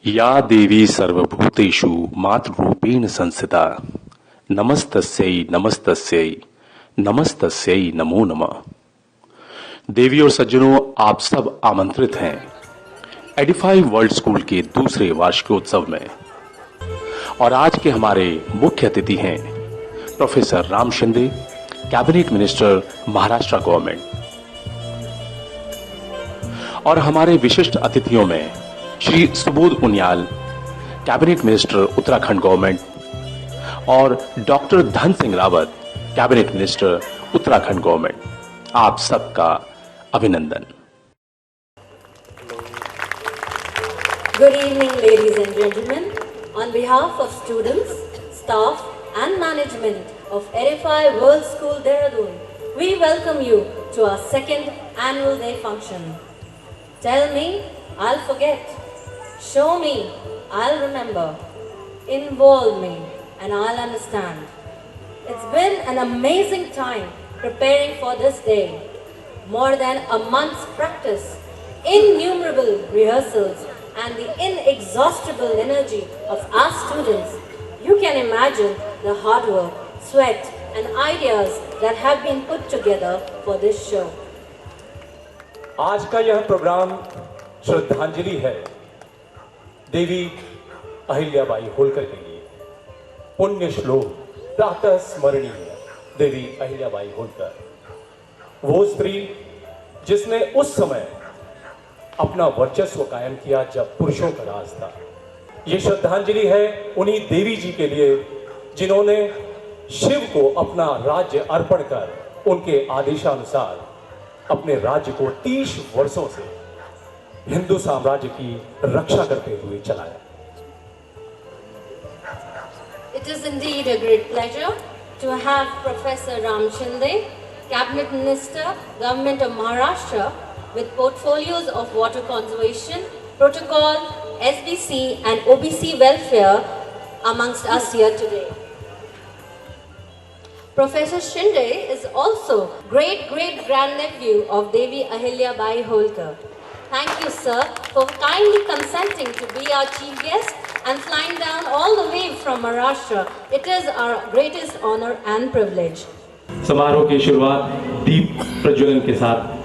या देवी सर्वभूतेषु मातृरूपेण संस्थिता नमस्तस्यै नमस्तस्यै नमस्तस्यै नमो नमः। देवी और सज्जनों, आप सब आमंत्रित हैं एडिफाई वर्ल्ड स्कूल के दूसरे वार्षिकोत्सव में। और आज के हमारे मुख्य अतिथि हैं professor Ram Shinde, cabinet minister Maharashtra government. और हमारे विशिष्ट अतिथियों में Shri Subodh Uniyal, cabinet minister Uttarakhand government, और doctor Dhan Singh Rawat, cabinet minister Uttarakhand government. आप सबका अभिनंदन। Good evening, ladies and gentlemen. On behalf of students, staff and management of Edify World School Dehradun, we welcome you to our second annual day function. Tell me, I'll forget. Show me, I'll remember. Involve me, and I'll understand. It's been an amazing time preparing for this day. More than a month's practice, innumerable rehearsals, and the inexhaustible energy of our students. You can imagine the hard work, sweat, and ideas that have been put together for this show. आज का यह programme श्रद्धांजलि है देवी अहिल्याबाई होलकर के लिए। पुण्य श्लोक प्रातः स्मरणीय देवी अहिल्याबाई होलकर, वो स्त्री जिसने उस समय अपना वर्चस्व कायम किया जब पुरुषों का राज था। ये श्रद्धांजलि है उन्हीं देवी जी के लिए जिन्होंने शिव को अपना राज्य अर्पण कर उनके आदेशानुसार अपने राज्य को 30 वर्षों से हिंदू साम्राज्य की रक्षा करते हुए चलाया। It is indeed a great pleasure to have Professor Ram Shinde, Cabinet Minister, Government of Maharashtra, with portfolios of water conservation, protocol, SBC and OBC welfare amongst us here today. Professor Shinde is also great grandnephew of Devi Ahilyabai Holkar. Thank you, sir, for kindly consenting to be our chief guest and flying down all the way from Maharashtra. It is our greatest honor and privilege. समारोह की शुरुआत दीप प्रज्वलन के साथ।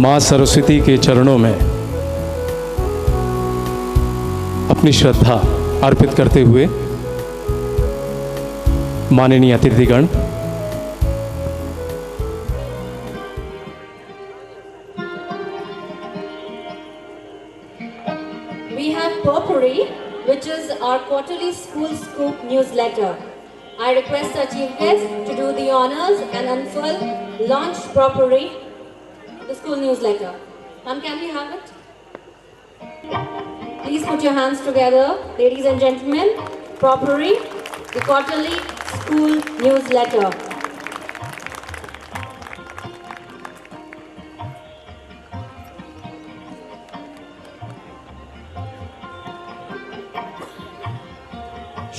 माँ सरस्वती के चरणों में अपनी श्रद्धा अर्पित करते हुए माननीय अतिथिगण, We have Potpourri, which is our quarterly school scoop newsletter. I request our chief guest to do the honors and unfurl launch Potpourri, the school newsletter. Can we have it? Please put your hands together, ladies and gentlemen. Potpourri, the quarterly school newsletter.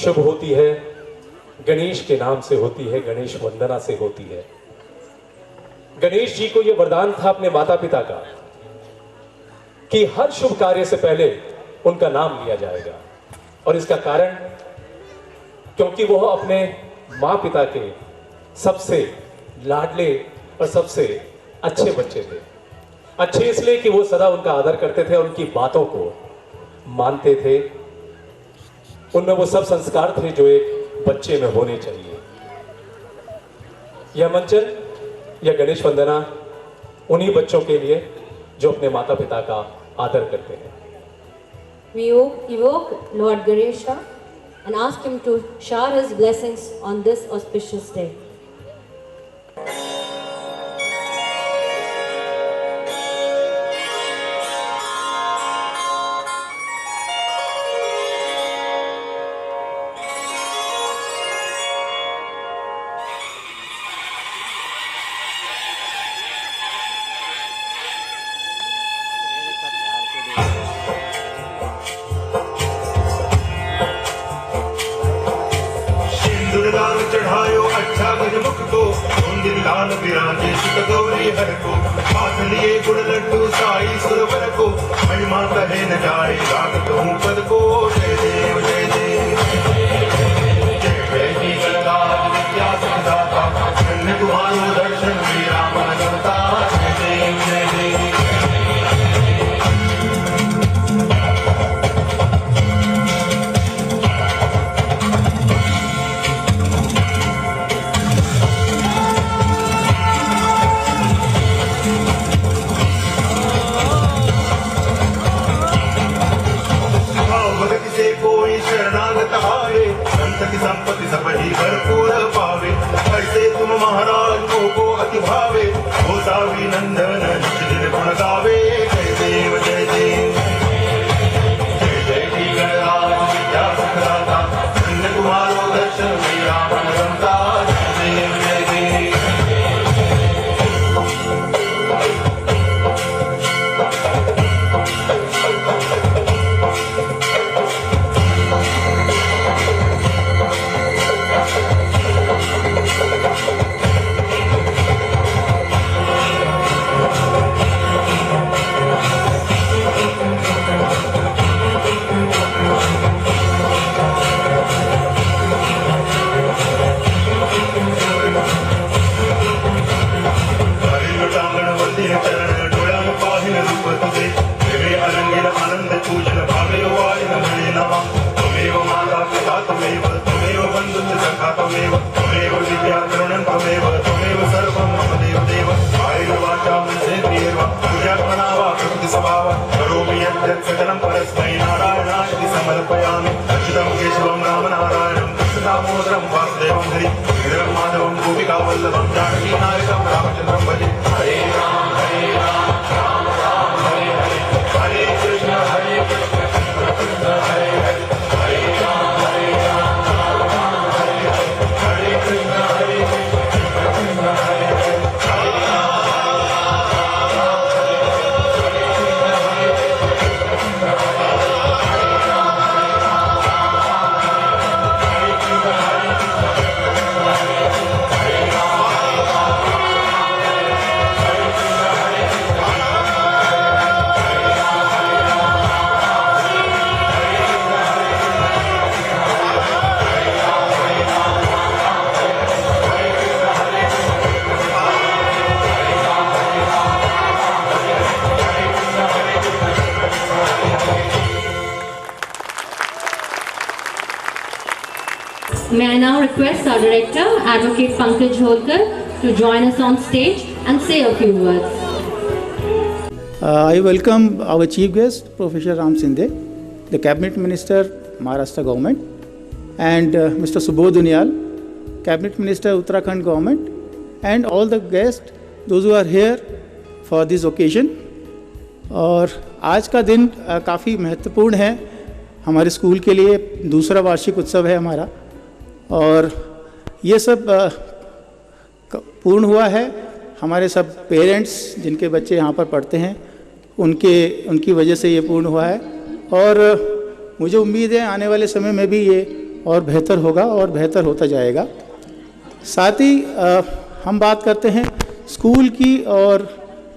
शुभ होती है गणेश के नाम से होती है, गणेश वंदना से होती है। गणेश जी को यह वरदान था अपने माता पिता का कि हर शुभ कार्य से पहले उनका नाम लिया जाएगा। और इसका कारण क्योंकि वो अपने माँ पिता के सबसे लाडले और सबसे अच्छे बच्चे थे। अच्छे इसलिए कि वो सदा उनका आदर करते थे और उनकी बातों को मानते थे। उनमें वो सब संस्कार थे जो एक बच्चे में होने चाहिए। यह मंचन, यह गणेश वंदना उन्हीं बच्चों के लिए जो अपने माता पिता का आदर करते हैं। We evoke Lord Ganesha and ask him to shower his blessings on this auspicious day. बढ़ायो अच्छा गजमुख को, कुंदित लाल विराजे सुत गौरी हर को, हाथ लिए गुड़ लड्डू साई सुरवर को, महिमा कहे न जाए राग कहूँ पद को। जय देव जय देव जय जय गणराज विद्या सिद्धाता, धन्य तुम्हारो दर्शन मेरा मन करता। जय देव जय देव कोई शरणागत आए, संत की संपत्ति सब ही भरपूर पावे। ऐसे तुम महाराज को अति भावे, गोसावी नंदन निज दिन गुण गावे। जय देव जय देव जय जय श्री गणराज विद्या सुखदाता, धन्य तुम्हारो दर्शन मेरा मन रमता। जय देव जय देव सकलं परस्मै नारायणाय समर्पयामि। अच्युतं केशवं रामनारायणं कृष्णदामोदरं वासुदेवं हरि गिरिं माधवं गोपिकावल्लभं जानकी नायकं रामचन्द्रं भजे। हरे राम राम राम हरे हरे, हरे कृष्ण कृष्ण कृष्ण हरे हरे, हरे राम राम राम हरे हरे, हरे Krishna Krishna Krishna Hare Hare. May I now request our director, Advocate Pankaj Holkar, to join us on stage and say a few words. I welcome our chief guest, Professor Ram Shinde, the Cabinet Minister, Maharashtra Government, and Mr. Subodh Unyal, Cabinet Minister, Uttarakhand Government, and all the guests, those who are here for this occasion. और आज का दिन काफ़ी महत्वपूर्ण है हमारे school के लिए, दूसरा वार्षिक उत्सव है हमारा, और ये सब पूर्ण हुआ है हमारे सब पेरेंट्स जिनके बच्चे यहाँ पर पढ़ते हैं उनकी वजह से ये पूर्ण हुआ है। और मुझे उम्मीद है आने वाले समय में भी ये और बेहतर होगा और बेहतर होता जाएगा। साथ ही हम बात करते हैं स्कूल की और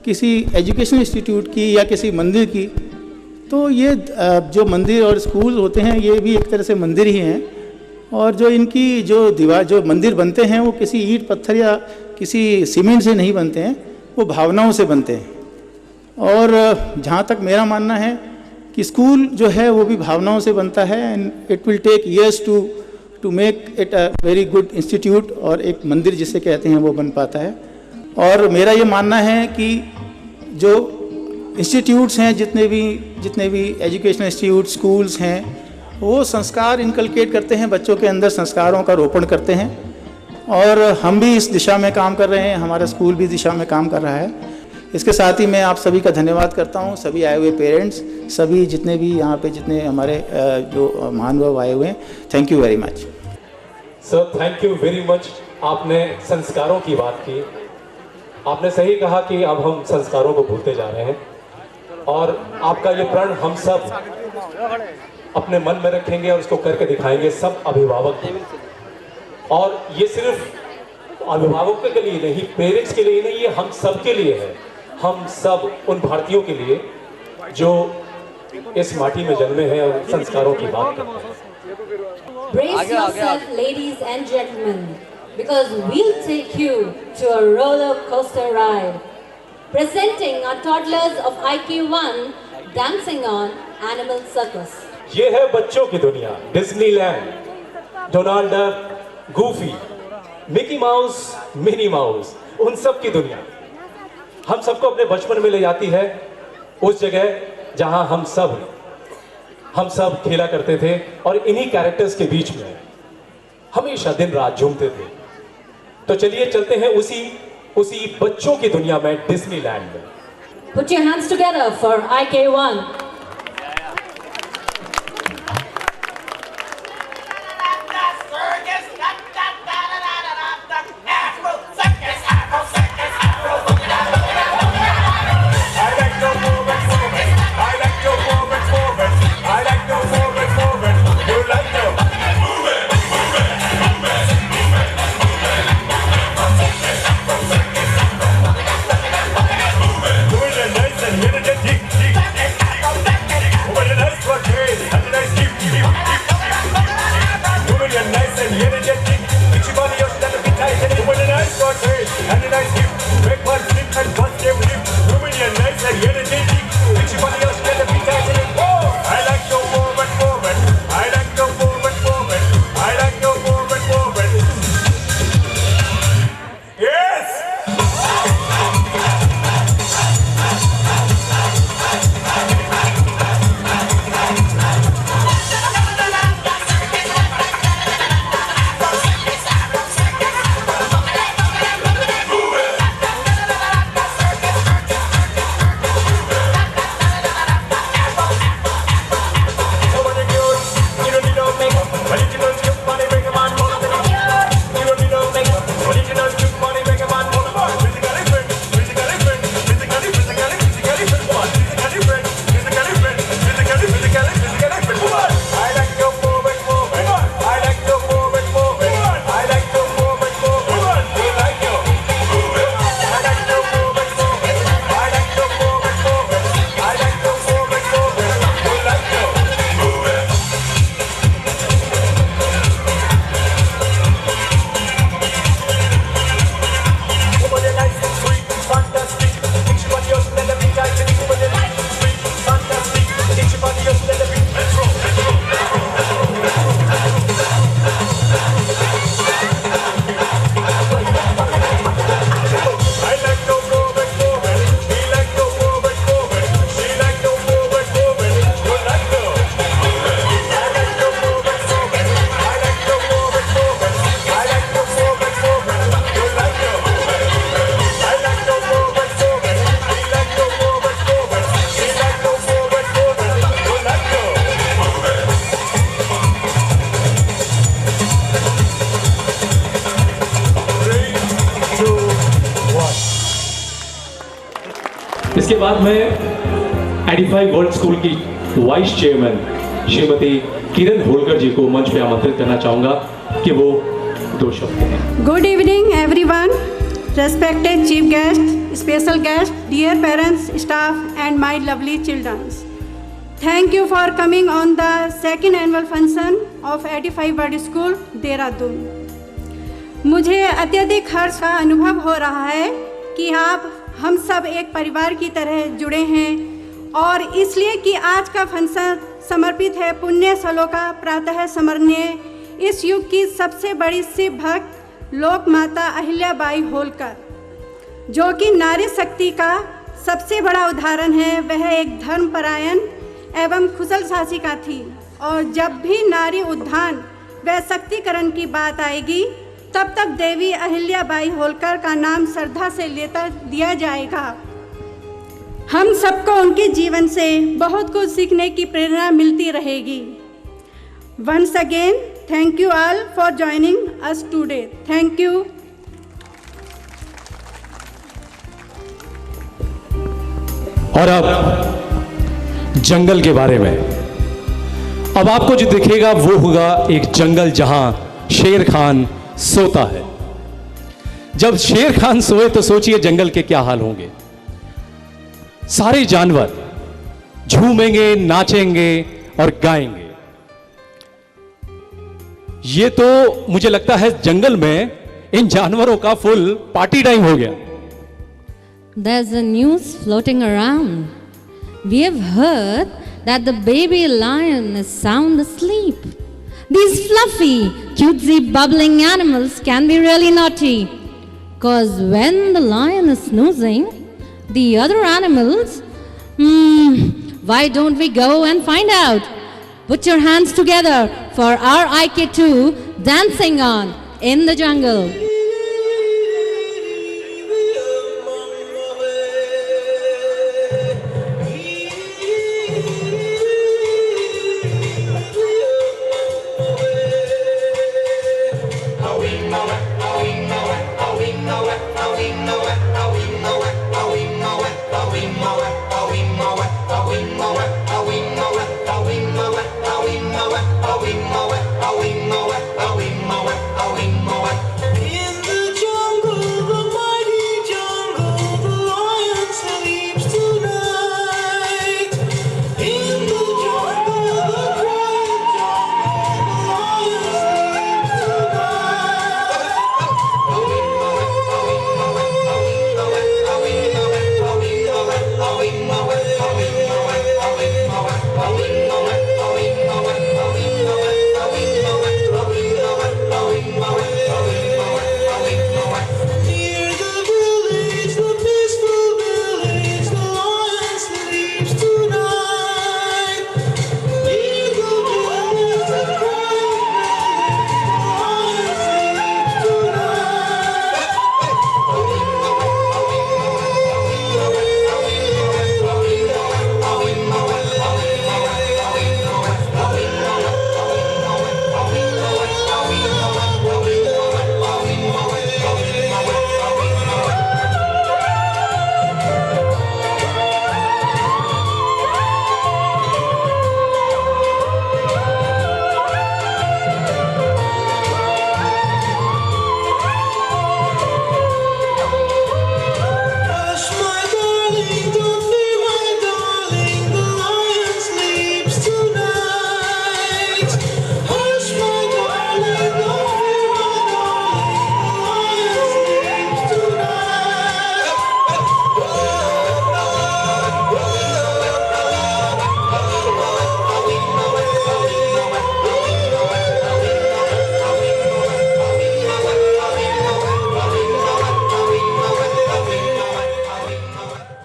किसी एजुकेशनल इंस्टीट्यूट की या किसी मंदिर की, तो ये जो मंदिर और स्कूल होते हैं ये भी एक तरह से मंदिर ही हैं। और जो इनकी जो मंदिर बनते हैं वो किसी ईंट पत्थर या किसी सीमेंट से नहीं बनते हैं, वो भावनाओं से बनते हैं। और जहाँ तक मेरा मानना है कि स्कूल जो है वो भी भावनाओं से बनता है, and it will take years to make it a very good institute, और एक मंदिर जिसे कहते हैं वो बन पाता है। और मेरा ये मानना है कि जो इंस्टीट्यूट्स हैं, जितने भी एजुकेशनल इंस्टीट्यूट स्कूल्स हैं, वो संस्कार इनकलकेट करते हैं, बच्चों के अंदर संस्कारों का रोपण करते हैं। और हम भी इस दिशा में काम कर रहे हैं, हमारा स्कूल भी दिशा में काम कर रहा है। इसके साथ ही मैं आप सभी का धन्यवाद करता हूँ, सभी आए हुए पेरेंट्स, सभी जितने भी यहाँ पे जितने हमारे जो महानुभाव आए हुए हैं, thank you very much sir. Thank you very much. आपने संस्कारों की बात की, आपने सही कहा कि अब हम संस्कारों को भूलते जा रहे हैं, और आपका ये प्रण हम सब अपने मन में रखेंगे और उसको करके दिखाएंगे, सब अभिभावक। और ये सिर्फ अभिभावकों के लिए नहीं, पेरेंट्स के लिए नहीं, ये हम सब के लिए है। हम सब उन भारतीयों के लिए जो इस माटी में जन्मे हैं और संस्कारों की बात करते हैं। Brace yourself, ladies and gentlemen, because we'll take you to a roller coaster ride. Presenting our toddlers of IQ1 dancing on Animal Circus. ये है बच्चों की दुनिया, Disneyland, Donald duck, Goofy, Mickey mouse, Minnie Mouse, उन सब की दुनिया हम सबको अपने बचपन में ले जाती है, उस जगह जहां हम सब खेला करते थे और इन्हीं कैरेक्टर्स के बीच में हमेशा दिन रात झूमते थे। तो चलिए चलते हैं उसी बच्चों की दुनिया में, डिज्नीलैंड में। Put your hands together for IK1. इसके बाद मैं एडिफाई वर्ल्ड स्कूल की वाइस चेयरमैन श्रीमती किरण होलकर जी को मंच पे आमंत्रित करना चाहूंगा कि वो 2 शब्द कहें। Good evening everyone, respected chief guest, special guest, dear parents, staff and my lovely children. Thank you for coming on the second annual function of Edify World School, Dehradun. मुझे अत्यधिक हर्ष का अनुभव हो रहा है कि आप हम सब एक परिवार की तरह जुड़े हैं और इसलिए कि आज का फंक्शन समर्पित है पुण्य श्लोका प्रातः स्मरणीय इस युग की सबसे बड़ी शिव भक्त लोक माता अहिल्याबाई होलकर, जो कि नारी शक्ति का सबसे बड़ा उदाहरण है। वह एक धर्मपरायण एवं कुशल शासिका थी और जब भी नारी उत्थान व शक्तिकरण की बात आएगी तब तक देवी अहिल्याबाई होलकर का नाम श्रद्धा से लेता दिया जाएगा। हम सबको उनके जीवन से बहुत कुछ सीखने की प्रेरणा मिलती रहेगी। Once again thank you all for joining us today. Thank you. और अब जंगल के बारे में, अब आपको जो दिखेगा वो होगा एक जंगल जहां शेर खान सोता है। जब शेर खान सोए तो सोचिए जंगल के क्या हाल होंगे। सारे जानवर झूमेंगे, नाचेंगे और गाएंगे। ये तो मुझे लगता है जंगल में इन जानवरों का फुल पार्टी टाइम हो गया। There's a news floating around. We have heard that the baby lion is sound asleep. These fluffy, cutesy, bubbling animals can be really naughty. 'Cause when the lion is snoozing, the other animals, why don't we go and find out? Put your hands together for our IK2 dancing on in the jungle.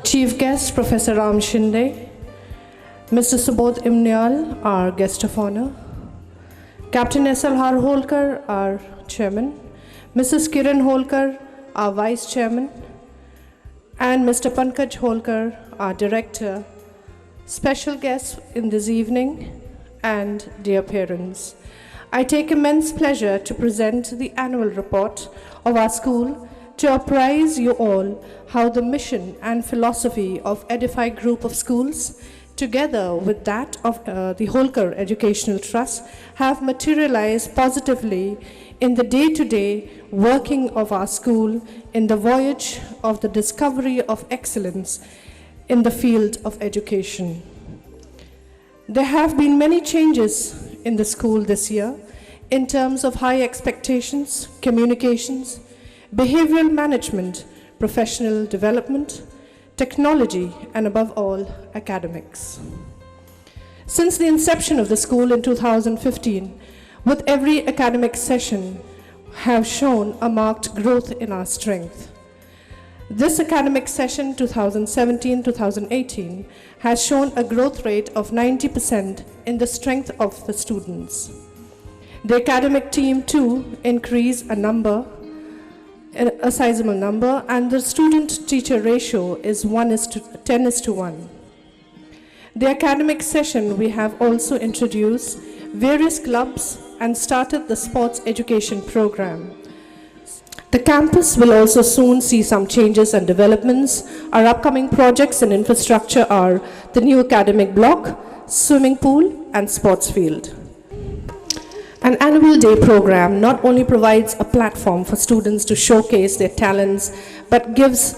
Chief guest Professor Ram Shinde, Mr. Subodh Imnial, our guest of honor, Captain S.L. Holkar, our chairman, Mrs. Kiran Holkar, our vice chairman, and Mr. Pankaj Holkar, our director, special guests in this evening, and dear parents. I take immense pleasure to present the annual report of our school to apprise you all how the mission and philosophy of Edify Group of Schools, together with that of the Holkar Educational Trust, have materialized positively in the day-to-day working of our school in the voyage of the discovery of excellence in the field of education. There have been many changes in the school this year in terms of high expectations, communications, behavioral management, professional development, technology, and above all, academics. Since the inception of the school in 2015, with every academic session have shown a marked growth in our strength. This academic session 2017-2018 has shown a growth rate of 90% in the strength of the students. The academic team too increased a sizable number, and the student-teacher ratio is 10:1. The academic session, we have also introduced various clubs and started the sports education program. The campus will also soon see some changes and developments. Our upcoming projects and infrastructure are the new academic block, swimming pool, and sports field. An annual day program not only provides a platform for students to showcase their talents, but gives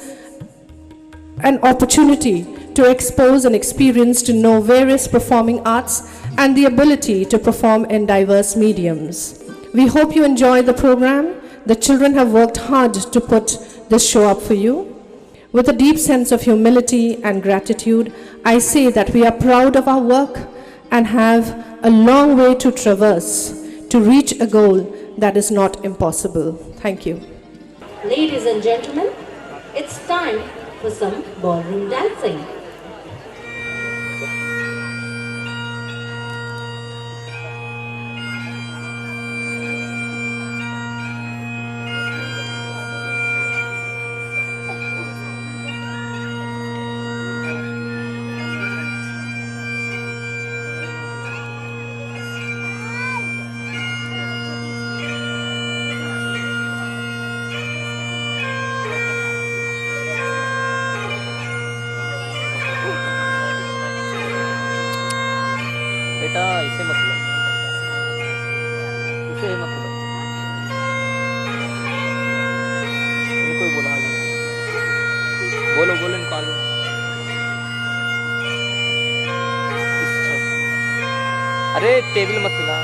an opportunity to expose and experience to know various performing arts and the ability to perform in diverse mediums. We hope you enjoy the program. The children have worked hard to put this show up for you. With a deep sense of humility and gratitude, I say that we are proud of our work and have a long way to traverse to reach a goal that is not impossible. Thank you. Ladies and gentlemen, it's time for some ballroom dancing. बेटा इसे मत लो, इसे मत लो, इनको ही बुला लो, बोलो बोलो निकाल लो। अरे टेबल मत हिला।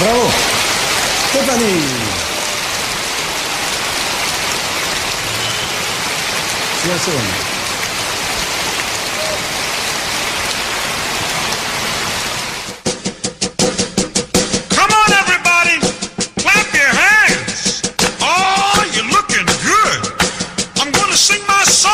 Bravo! Tiffany! See you soon. Come on, everybody! Clap your hands! Oh, you're looking good! I'm gonna sing my song!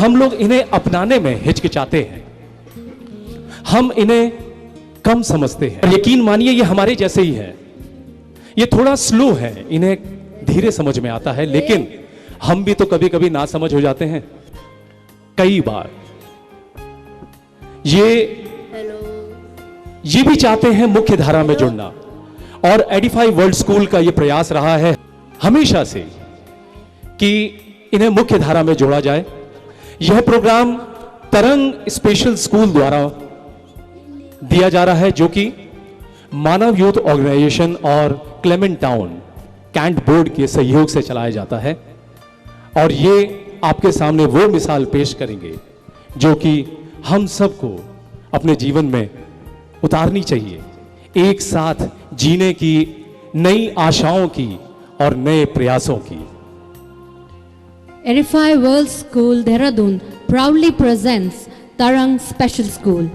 हम लोग इन्हें अपनाने में हिचकिचाते हैं, हम इन्हें कम समझते हैं। और यकीन मानिए ये हमारे जैसे ही है, ये थोड़ा स्लो है, इन्हें धीरे समझ में आता है, लेकिन हम भी तो कभी कभी ना समझ हो जाते हैं कई बार। ये भी चाहते हैं मुख्य धारा में जुड़ना, और एडिफाई वर्ल्ड स्कूल का ये प्रयास रहा है हमेशा से कि इन्हें मुख्य धारा में जोड़ा जाए। यह प्रोग्राम तरंग स्पेशल स्कूल द्वारा दिया जा रहा है, जो कि मानव यूथ ऑर्गेनाइजेशन और क्लेमेंट टाउन कैंट बोर्ड के सहयोग से चलाया जाता है। और ये आपके सामने वो मिसाल पेश करेंगे जो कि हम सबको अपने जीवन में उतारनी चाहिए, एक साथ जीने की, नई आशाओं की और नए प्रयासों की। Edify World School Dehradun proudly presents Tarang Special School.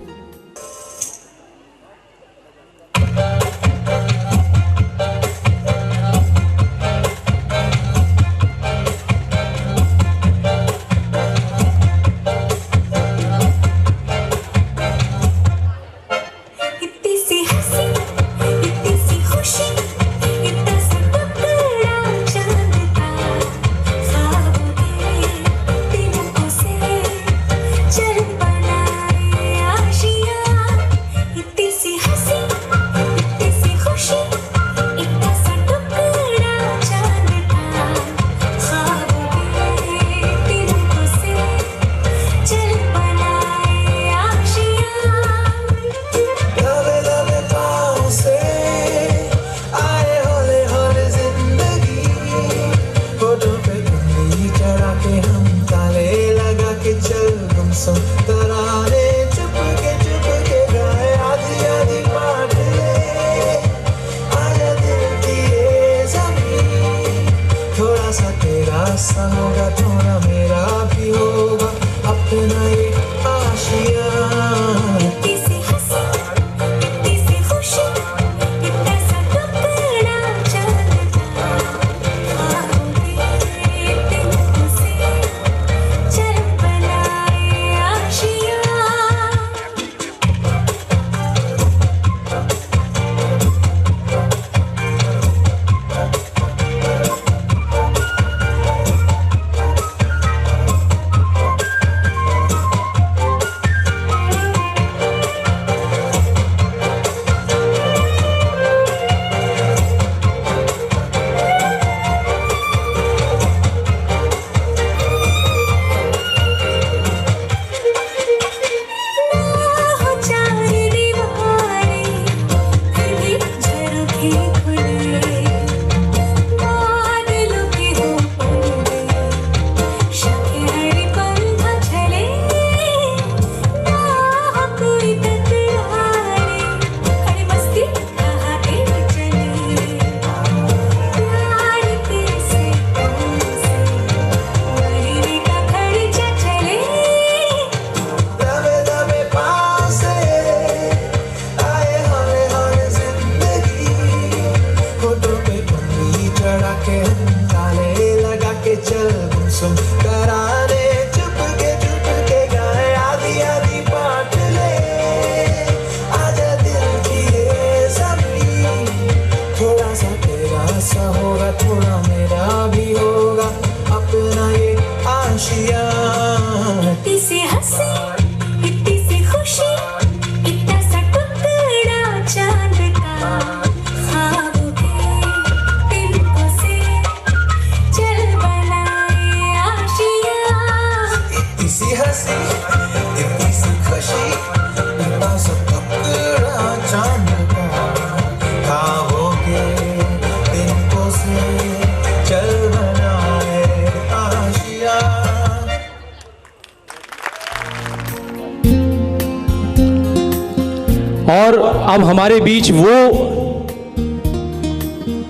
और अब हमारे बीच वो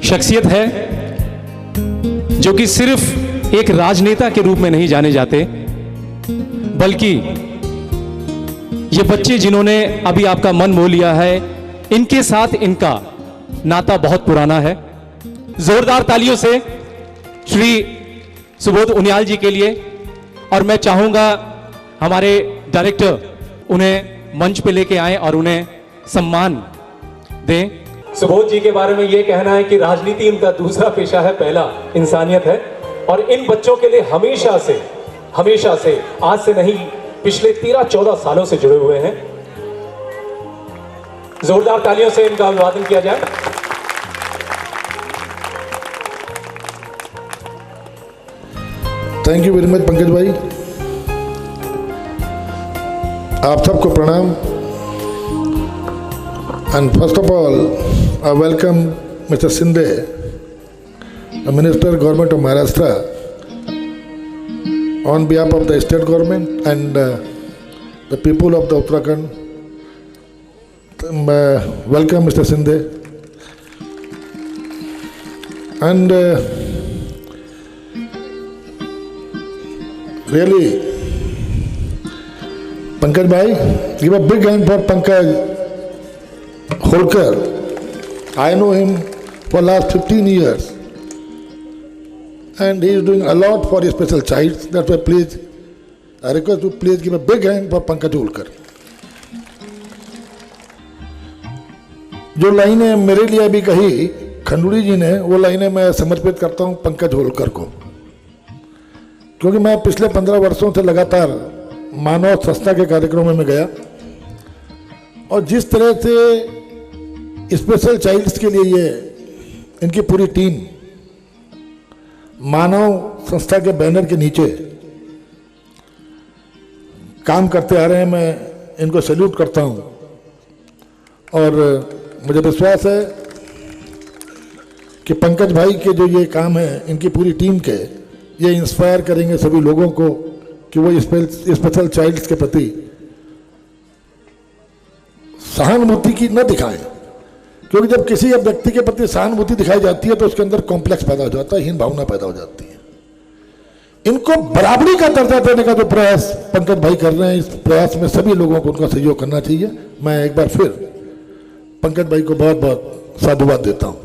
शख्सियत है जो कि सिर्फ एक राजनेता के रूप में नहीं जाने जाते, बल्कि ये बच्चे जिन्होंने अभी आपका मन मोह लिया है, इनके साथ इनका नाता बहुत पुराना है। जोरदार तालियों से श्री सुबोध उनियाल जी के लिए और मैं चाहूंगा हमारे डायरेक्टर उन्हें मंच पे लेके आए और उन्हें सम्मान दें। सुबोध जी के बारे में ये कहना है कि राजनीति इनका दूसरा पेशा है, पहला इंसानियत है। और इन बच्चों के लिए हमेशा से आज से नहीं पिछले 13-14 सालों से जुड़े हुए हैं। जोरदार तालियों से इनका अभिवादन किया जाए। Thank you very much Pankaj भाई। आप सबको प्रणाम। And first of all I welcome mister Shinde, minister government of Maharashtra, on behalf of the state government and the people of the Uttarakhand. Welcome Mr. Shinde. And really, Pankaj bhai, give a big hand for Pankaj Holkar. I know him for last 15 years. And he is doing a lot for his special child. That's why please, I request you please give a big hand for Pankaj Holkar. जो लाइनें मेरे लिए अभी कही खंडूड़ी जी ने, वो लाइनें मैं समर्पित करता हूँ पंकज होलकर को, क्योंकि मैं पिछले 15 वर्षों से लगातार मानव संस्था के कार्यक्रमों में गया और जिस तरह से स्पेशल चाइल्ड्स के लिए ये इनकी पूरी टीम मानव संस्था के बैनर के नीचे काम करते आ रहे हैं, मैं इनको सैल्यूट करता हूं। और मुझे विश्वास है कि पंकज भाई के जो ये काम है इनकी पूरी टीम के, ये इंस्पायर करेंगे सभी लोगों को कि वो स्पेशल चाइल्ड्स के प्रति सहानुभूति की न दिखाएं, क्योंकि जब किसी व्यक्ति के प्रति सहानुभूति दिखाई जाती है तो उसके अंदर कॉम्प्लेक्स पैदा हो जाता है, हीन भावना पैदा हो जाती है। इनको बराबरी का दर्जा देने का जो प्रयास पंकज भाई कर रहे हैं, इस प्रयास में सभी लोगों को उनका सहयोग करना चाहिए। मैं एक बार फिर पंकज भाई को बहुत बहुत साधुवाद देता हूं।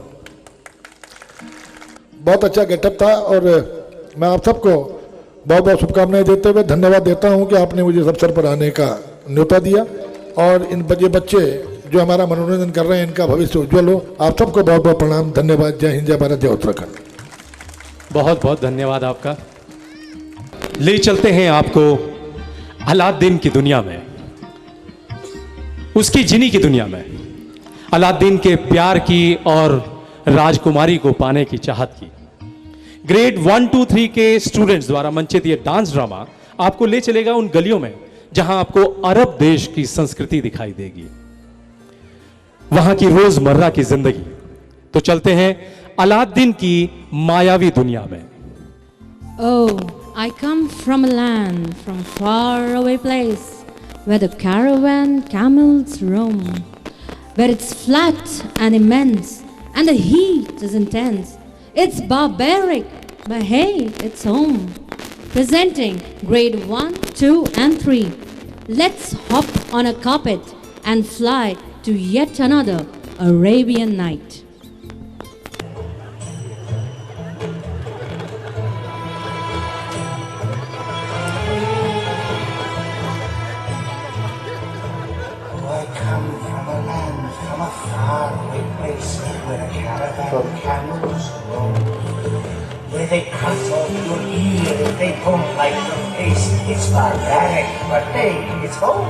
बहुत अच्छा गेटअप था और मैं आप सबको बहुत बहुत शुभकामनाएं देते हुए धन्यवाद देता हूं कि आपने मुझे इस अवसर पर आने का न्योता दिया। और इन बच्चे जो हमारा मनोरंजन कर रहे हैं, इनका भविष्य उज्जवल हो। आप सबको बहुत बहुत प्रणाम, धन्यवाद। जय हिंद, जय भारत, जय उत्तराखंड। बहुत बहुत धन्यवाद आपका। ले चलते हैं आपको अलादीन की दुनिया में, उसकी जिनी की दुनिया में, अलादीन के प्यार की और राजकुमारी को पाने की चाहत की। ग्रेड 1, 2, 3 के स्टूडेंट्स द्वारा मंचित ये डांस ड्रामा आपको ले चलेगा उन गलियों में जहां आपको अरब देश की संस्कृति दिखाई देगी, वहां की रोजमर्रा की जिंदगी। तो चलते हैं अलादीन की मायावी दुनिया में। Oh, I come from a land, from far away place, where the caravan camels roam, where it's flat and immense, and the heat is intense. It's barbaric, but hey, it's home. Presenting grade 1, 2, and 3. Let's hop on a carpet and fly to yet another Arabian night. I come from a land, from a faraway place, where a caravan of camels roam, where they cut off your ear if they don't like your face. It's barbaric, but hey, it's home.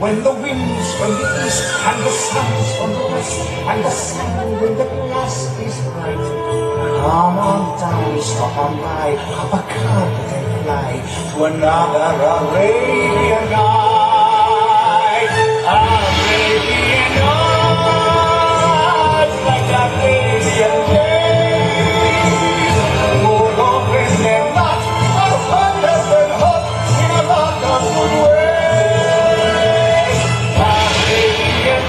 When the wind's from the east and the sun's from the west, and the sand in the glass is bright, come on down, stop on by, hop a carpet and fly to another Arabian night. Arabian night, like Arabian days, more open than not, or hotter than hot, in a wonderful way. Arabian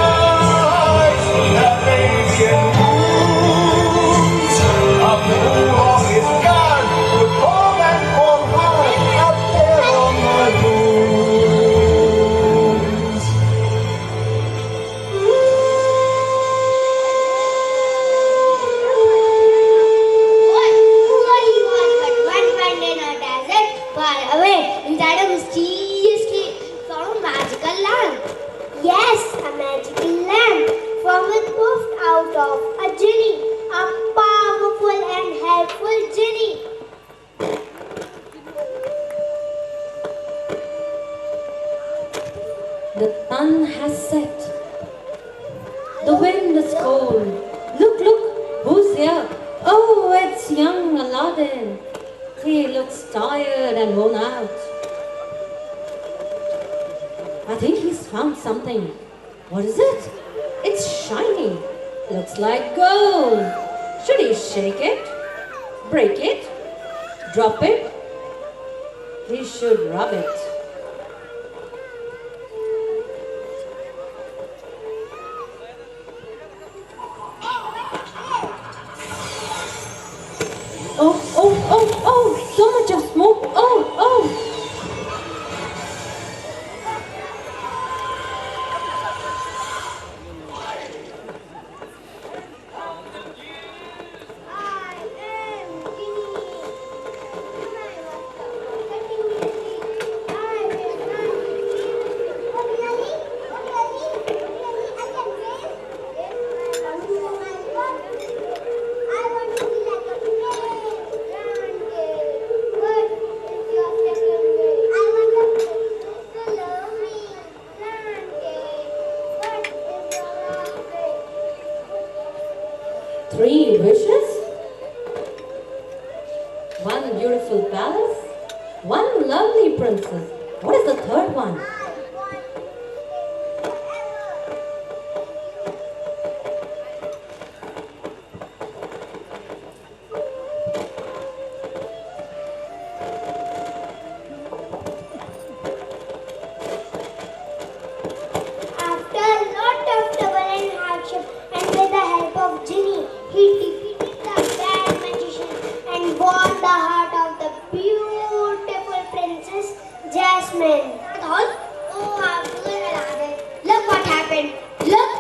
nights, Arabian moons, a fool on his guard, with home and home high, up there on the moons. far away, inside a mysteriously found magical lamp. Yes, a magical lamp from it moved out of a genie, a powerful and helpful genie. The sun has set. The wind is cold. Look, look, who's here? Oh, it's young Aladdin. He looks tired and worn out. I think he's found something. What is it? It's shiny. Looks like gold. Should he shake it? Break it? Drop it? He should rub it. Oh, oh, oh, oh, so much of smoke. Oh, oh. Three wishes, one beautiful palace, one lovely princess. What is the third one? After a lot of trouble and hardship, and with the help of Genie, he defeated the bad magician and won the heart of the beautiful princess Jasmine. I thought, oh, how good Aladdin. Look what happened. Look.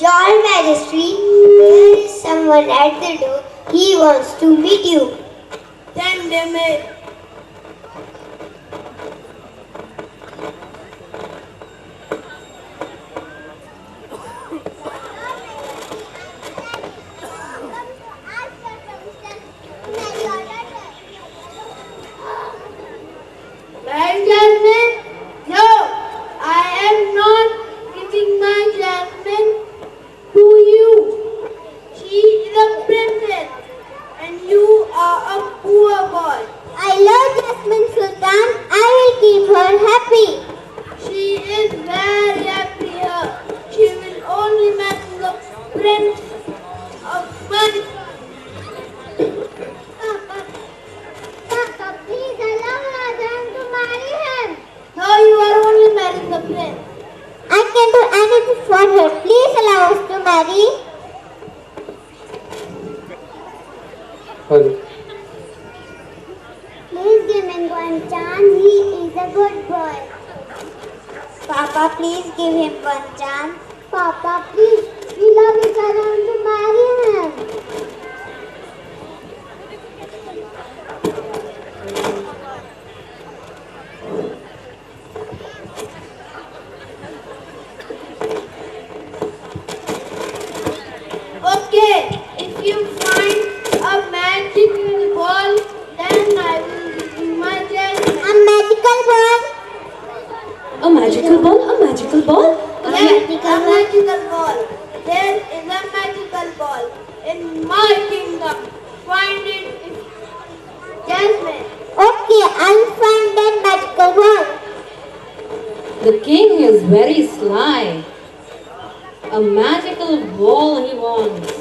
Your Majesty, there is someone at the door. He wants to meet you. Send him in. Jasmine? No, I am not giving my Jasmine to you. She is a princess and you are a poor boy. I love Jasmine Sultan. I will keep her happy. She is very happy here. She will only marry the prince of money. Papa, please allow Rajan to marry him. No, you are only marrying the prince. I can do anything for her. Please allow us to marry. Please give him one chance. He is a good boy. Papa, please give him one chance. Papa, please. We love each other. I want to marry him. Okay, if you find a magical ball, then I will give you my Jasmine. A magical ball? A magical ball? A magical ball? Yes, a magical ball. There is a magical ball in my kingdom. Find it, Jasmine. Okay, I'll find that magical ball. The king is very sly. A magical ball he wants.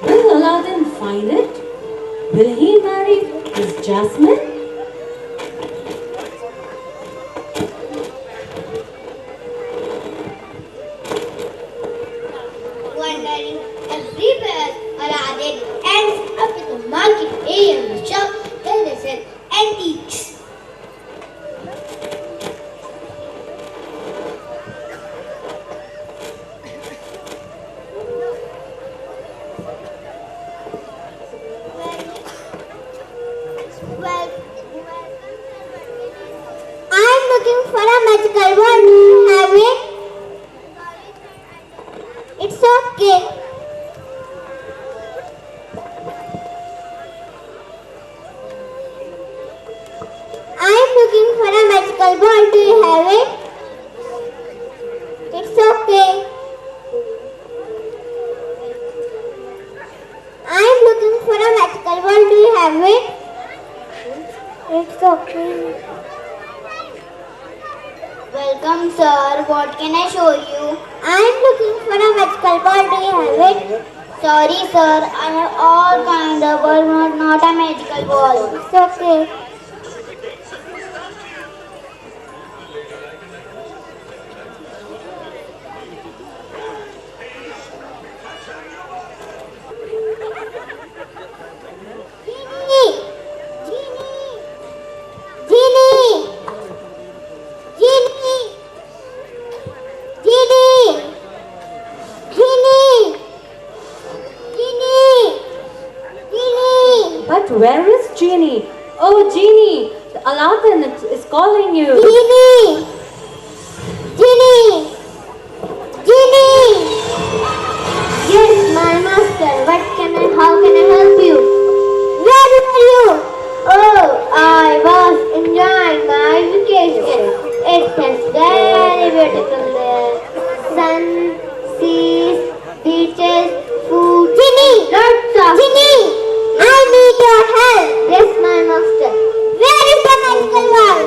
Will Aladdin find it? Will he marry his Jasmine? Wandering everywhere, Aladdin ends up in the market area of the shop where they sell antiques. I'm looking for a magical wand. Do you have it? It's okay. I'm looking for a magical ball. Do you have it? It's okay. I'm looking for a magical ball. Do you have it? It's okay. Welcome, sir. What can I show you? I'm looking for a magical ball. Do you have it? Sorry, sir. I have all kinds of balls, not a magical ball. It's okay. But where is Genie? Oh, Genie! Aladdin is calling you. Genie! Genie! Genie! Yes, my master. How can I help you? Where are you? Oh, I was enjoying my vacation. It is very beautiful there. Sun, seas, beaches, food. Genie! Lots of. Genie! I need your help. Yes, my master. Where is the magical ball?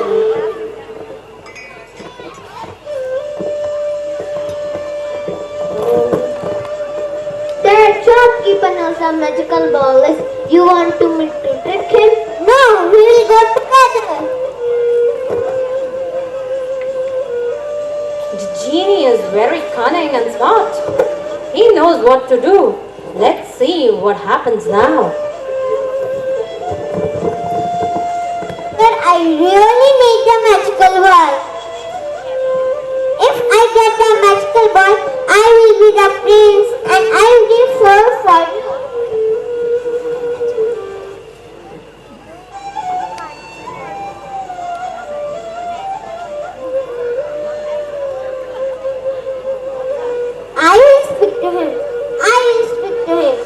That shopkeeper knows a magical ball. You want to meet to trick him? No, we will go together. The Genie is very cunning and smart. He knows what to do. Let's see what happens now. But I really need the magical ball. If I get the magical ball, I will be the to him. I will speak to him.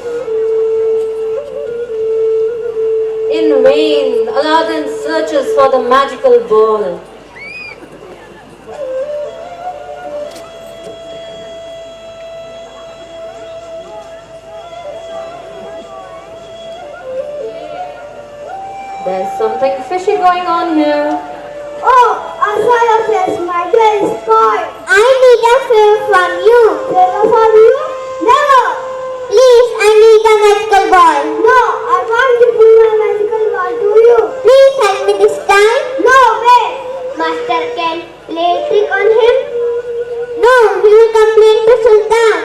In vain, Aladdin searches for the magical ball. There's something fishy going on here. Oh, I saw your face. My day is spoiled. I need a favor from you. Favor from you? Never. Please, I need a magical ball. No, I want to bring my magical ball to you. Please help me this time. No way. Master can play a trick on him. No, he will complain to Sultan.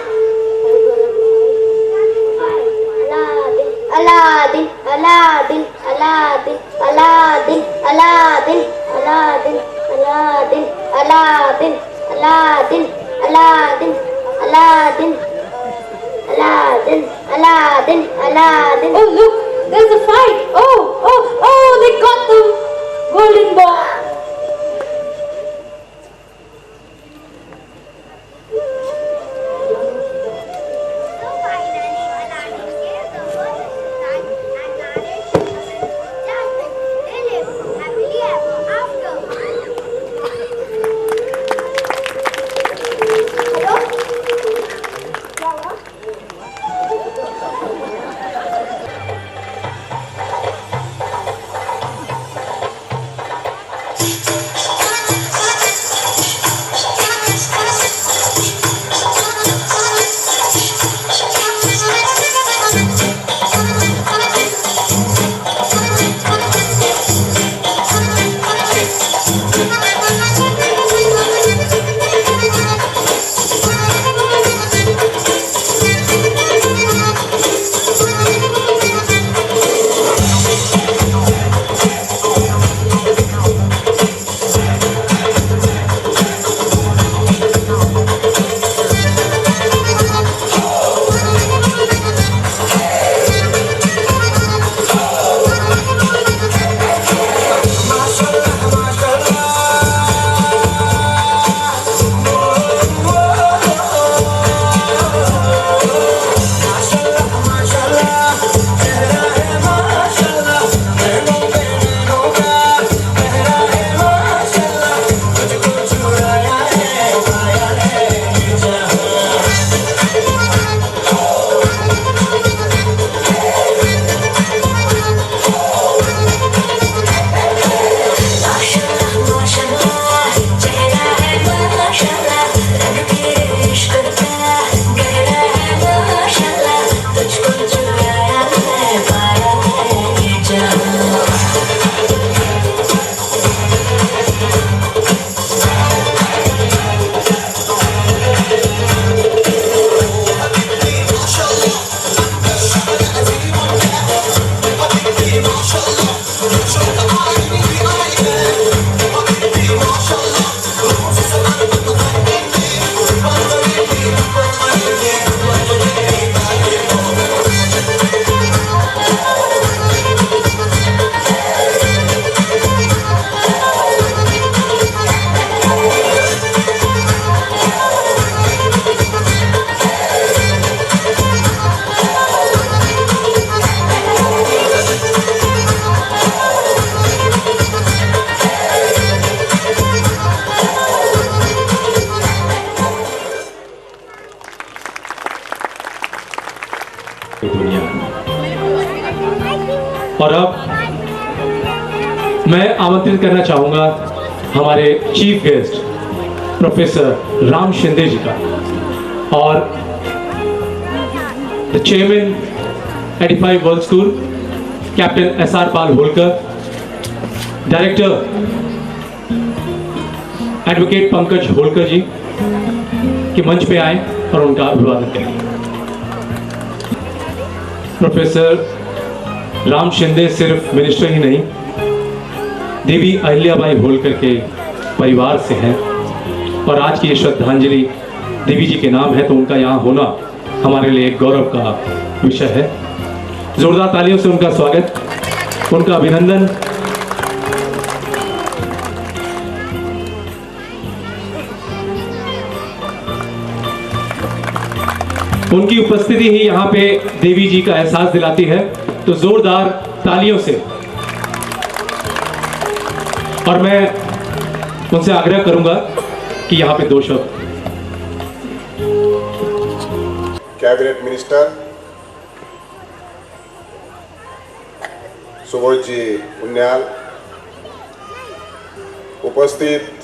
Aladdin, Aladdin, Aladdin, Aladdin, Aladdin, Aladdin, Aladdin, Aladdin, Aladdin, Aladdin, Aladdin, Aladdin, Aladdin, Aladdin. Oh, look, there's a fight. Oh, they got the golden ball. और अब मैं आमंत्रित करना चाहूंगा हमारे chief guest professor Ram Shinde ji का और the chairman Edify World School captain SR Pal Holkar, director advocate Pankaj Holkar ji के मंच पे आए और उनका अभिवादन करें। प्रोफेसर राम शिंदे सिर्फ मिनिस्टर ही नहीं, देवी अहिल्याबाई होलकर के परिवार से हैं और आज की ये श्रद्धांजलि देवी जी के नाम है, तो उनका यहाँ होना हमारे लिए एक गौरव का विषय है। जोरदार तालियों से उनका स्वागत, उनका अभिनंदन। उनकी उपस्थिति ही यहाँ पे देवी जी का एहसास दिलाती है, तो जोरदार तालियों से। और मैं उनसे आग्रह करूंगा कि यहाँ पे 2 शब्द। कैबिनेट मिनिस्टर सुबोध जी उनियाल, उपस्थित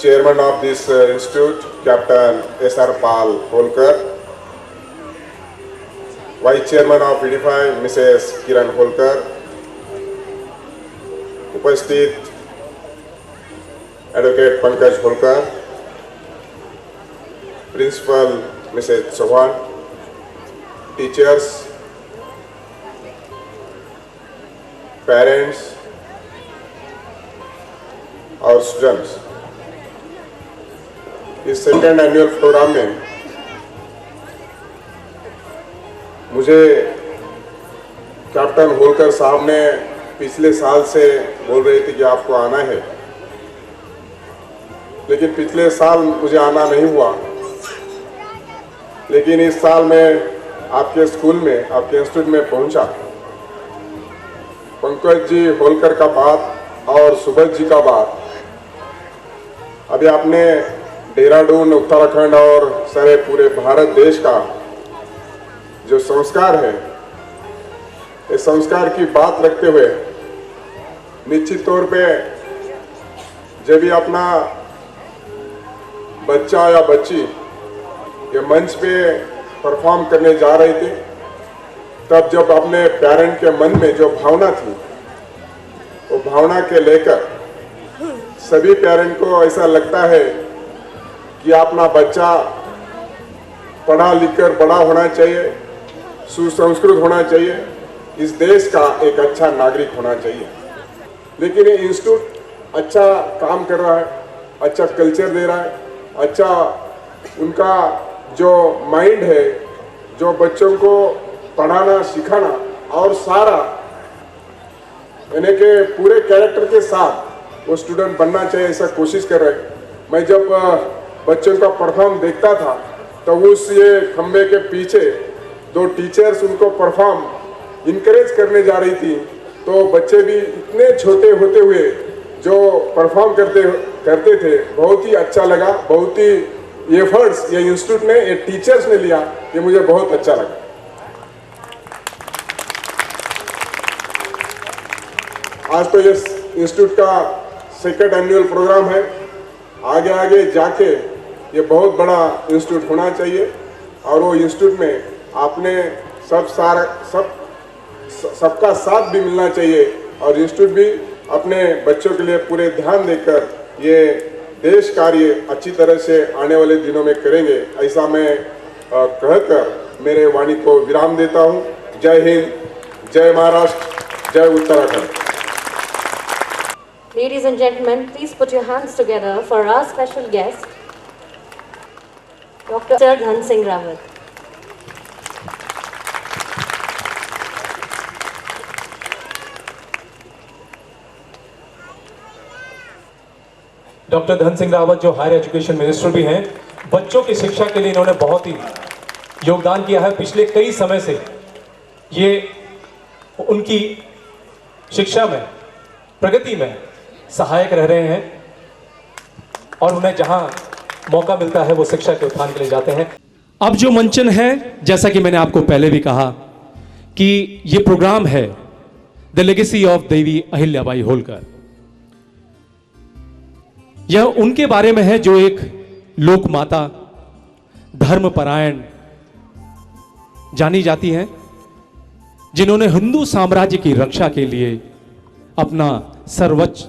chairman of this institute captain SR Pal Holkar, vice chairman of Edify Mrs Kiran Holkar, उपस्थित advocate Pankaj Holkar, principal Mrs Chauhan, teachers, parents और स्टूडेंट्स, इस सेकेंड एनुअल प्रोग्राम में मुझे कैप्टन होलकर साहब ने पिछले साल से बोल रहे थे कि आपको आना है, लेकिन पिछले साल मुझे आना नहीं हुआ। लेकिन इस साल मैं आपके स्कूल में, आपके इंस्टीट्यूट में पहुंचा। पंकज जी होलकर का बात और सुबोध जी का बात, अभी आपने देहरादून, उत्तराखंड और सारे पूरे भारत देश का जो संस्कार है, इस संस्कार की बात रखते हुए निश्चित तौर पे जब भी अपना बच्चा या बच्ची ये मंच पे परफॉर्म करने जा रहे थे, तब जब अपने पेरेंट के मन में जो भावना थी, वो भावना के लेकर सभी पेरेंट को ऐसा लगता है कि अपना बच्चा पढ़ा लिखकर बड़ा होना चाहिए, सुसंस्कृत होना चाहिए, इस देश का एक अच्छा नागरिक होना चाहिए। लेकिन ये इंस्टीट्यूट अच्छा काम कर रहा है, अच्छा कल्चर दे रहा है, अच्छा उनका जो माइंड है, जो बच्चों को पढ़ाना सिखाना और सारा यानी कि पूरे कैरेक्टर के साथ वो स्टूडेंट बनना चाहिए, ऐसा कोशिश कर रहे हैं। मैं जब बच्चों का परफॉर्म देखता था तो उस ये खंबे के पीछे 2 टीचर्स उनको परफॉर्म इनकरेज करने जा रही थी, तो बच्चे भी इतने छोटे होते हुए जो परफॉर्म करते थे, बहुत ही अच्छा लगा। बहुत ही एफर्ट्स ये इंस्टीट्यूट ने, ये टीचर्स ने लिया, ये मुझे बहुत अच्छा लगा। आज तो ये इंस्टीट्यूट का सेकंड एनुअल प्रोग्राम है, आगे आगे जाके ये बहुत बड़ा इंस्टीट्यूट होना चाहिए और वो इंस्टीट्यूट में आपने सबका साथ भी मिलना चाहिए और इंस्टीट्यूट भी अपने बच्चों के लिए पूरे ध्यान देकर ये देश कार्य अच्छी तरह से आने वाले दिनों में करेंगे, ऐसा मैं कहकर मेरे वाणी को विराम देता हूँ। जय हिंद, जय महाराष्ट्र, जय Uttarakhand. Ladies and gentlemen, please put your hands together for our special guest, Dr. Dhan Singh Rawat. Doctor Dhan Singh Rawat जो हायर एजुकेशन मिनिस्टर भी हैं, बच्चों की शिक्षा के लिए इन्होंने बहुत ही योगदान किया है। पिछले कई समय से ये उनकी शिक्षा में, प्रगति में सहायक रह रहे हैं और उन्हें जहां मौका मिलता है वो शिक्षा के उत्थान के लिए जाते हैं। अब जो मंचन है, जैसा कि मैंने आपको पहले भी कहा कि ये प्रोग्राम है the legacy of Devi Ahilyabai Holkar. यह उनके बारे में है जो एक लोक माता, धर्मपरायण जानी जाती हैं, जिन्होंने हिंदू साम्राज्य की रक्षा के लिए अपना सर्वोच्च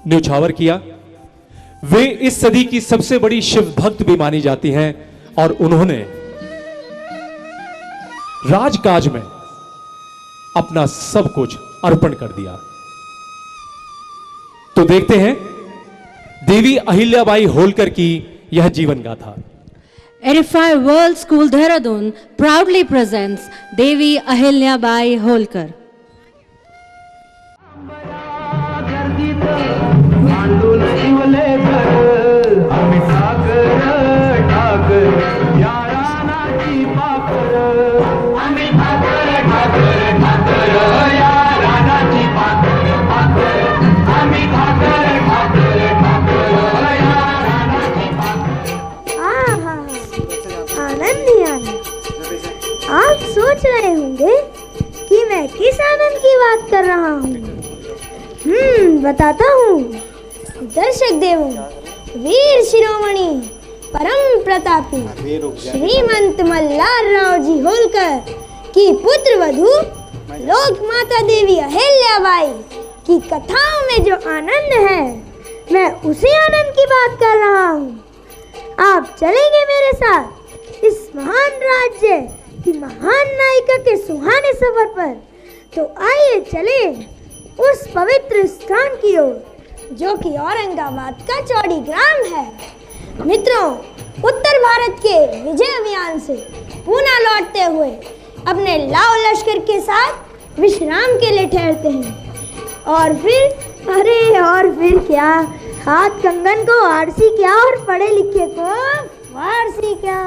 न्यौछावर किया। वे इस सदी की सबसे बड़ी शिव भक्त भी मानी जाती हैं और उन्होंने राजकाज में अपना सब कुछ अर्पण कर दिया। तो देखते हैं देवी अहिल्याबाई होलकर की यह जीवन गाथा। Edify World School Dehradun proudly presents Devi Ahilyabai Holkar. शिवले कर, अमितागर ठाकर आप सोच रहे होंगे कि मैं किस आनंद की बात कर रहा हूँ। बताता हूँ। दर्शक देवों, वीर शिरोमणि परम प्रतापी श्रीमंत मल्हारराव जी होलकर की पुत्र वधू लोक माता देवी अहिल्याबाई की कथाओं में जो आनंद है, मैं उसी आनंद की बात कर रहा हूँ। आप चलेंगे मेरे साथ इस महान राज्य की महान नायिका के सुहाने सफर पर। तो आइए चले उस पवित्र स्थान की ओर जो कि औरंगाबाद का चौड़ी ग्राम है। मित्रों, उत्तर भारत के विजय अभियान से पूना लौटते हुए अपने लाव लश्कर के साथ विश्राम के लिए ठहरते हैं और फिर क्या, हाथ कंगन को आरसी क्या और पढ़े लिखे को फारसी क्या।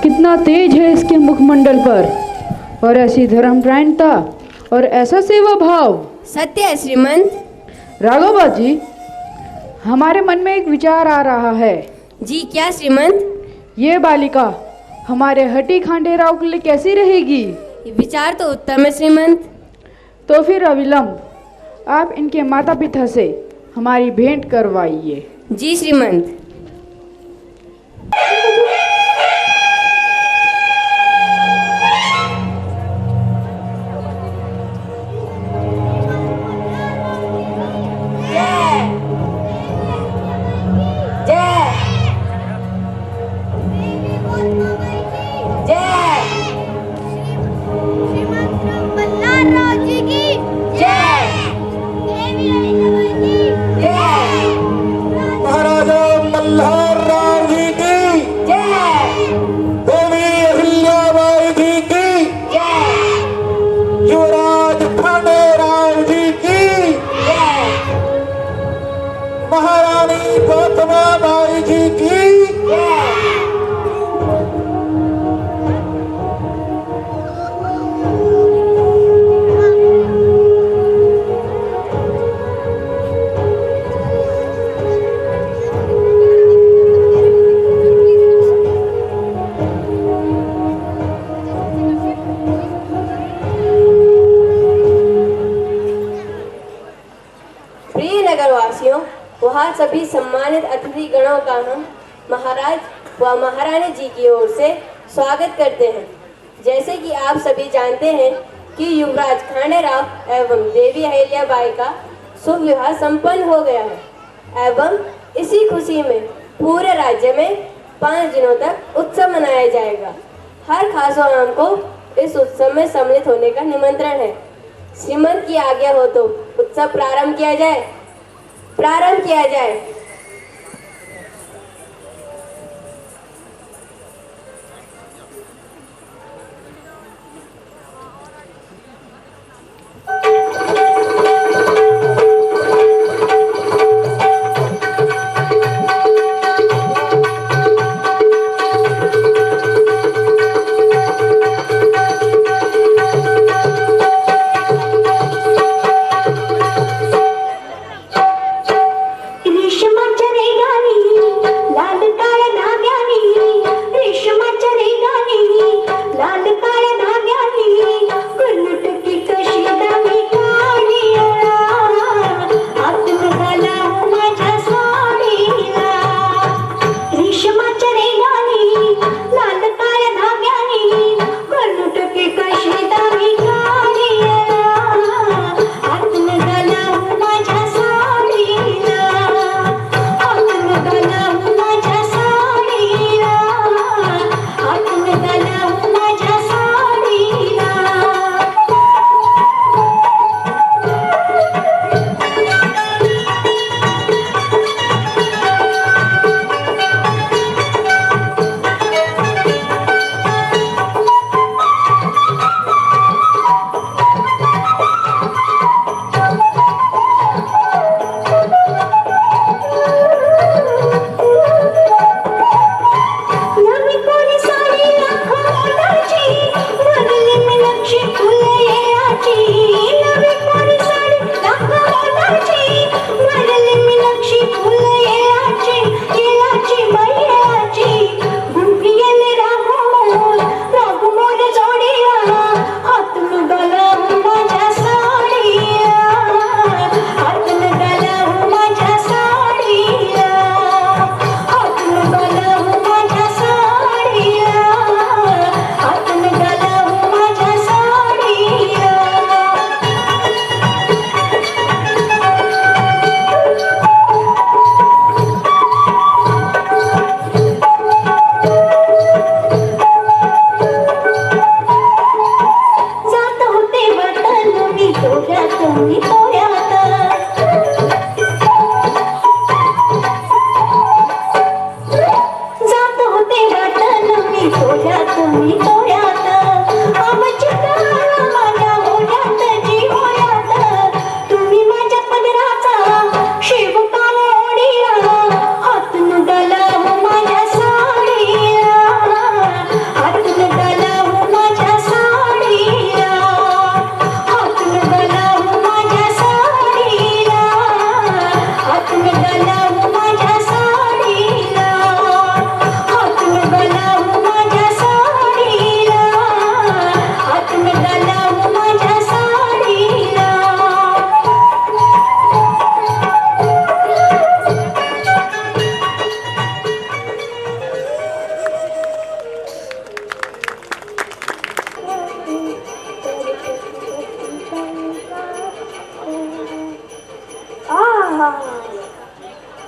कितना तेज है इसके मुखमंडल पर, और ऐसी धर्मपरायणता और ऐसा सेवा भाव। सत्य है श्रीमंत। राघवा जी, हमारे मन में एक विचार आ रहा है। जी क्या श्रीमंत? ये बालिका हमारे हटी खांडे राव के लिए कैसी रहेगी? विचार तो उत्तम है श्रीमंत। तो फिर अविलंब आप इनके माता पिता से हमारी भेंट करवाइए। जी श्रीमंत। महाराजा नगर वासियों, वहाँ सभी सम्मानित अतिथि गणों का हम महाराज व महारानी जी की ओर से स्वागत करते हैं। जैसे कि आप सभी जानते हैं कि युवराज खांडेराव एवं देवी अहिल्याबाई का शुभ विवाह संपन्न हो गया है एवं इसी खुशी में पूरे राज्य में 5 दिनों तक उत्सव मनाया जाएगा। हर खास आम को इस उत्सव में सम्मिलित होने का निमंत्रण है। श्रीमंत की आज्ञा हो तो उत्सव प्रारंभ किया जाए।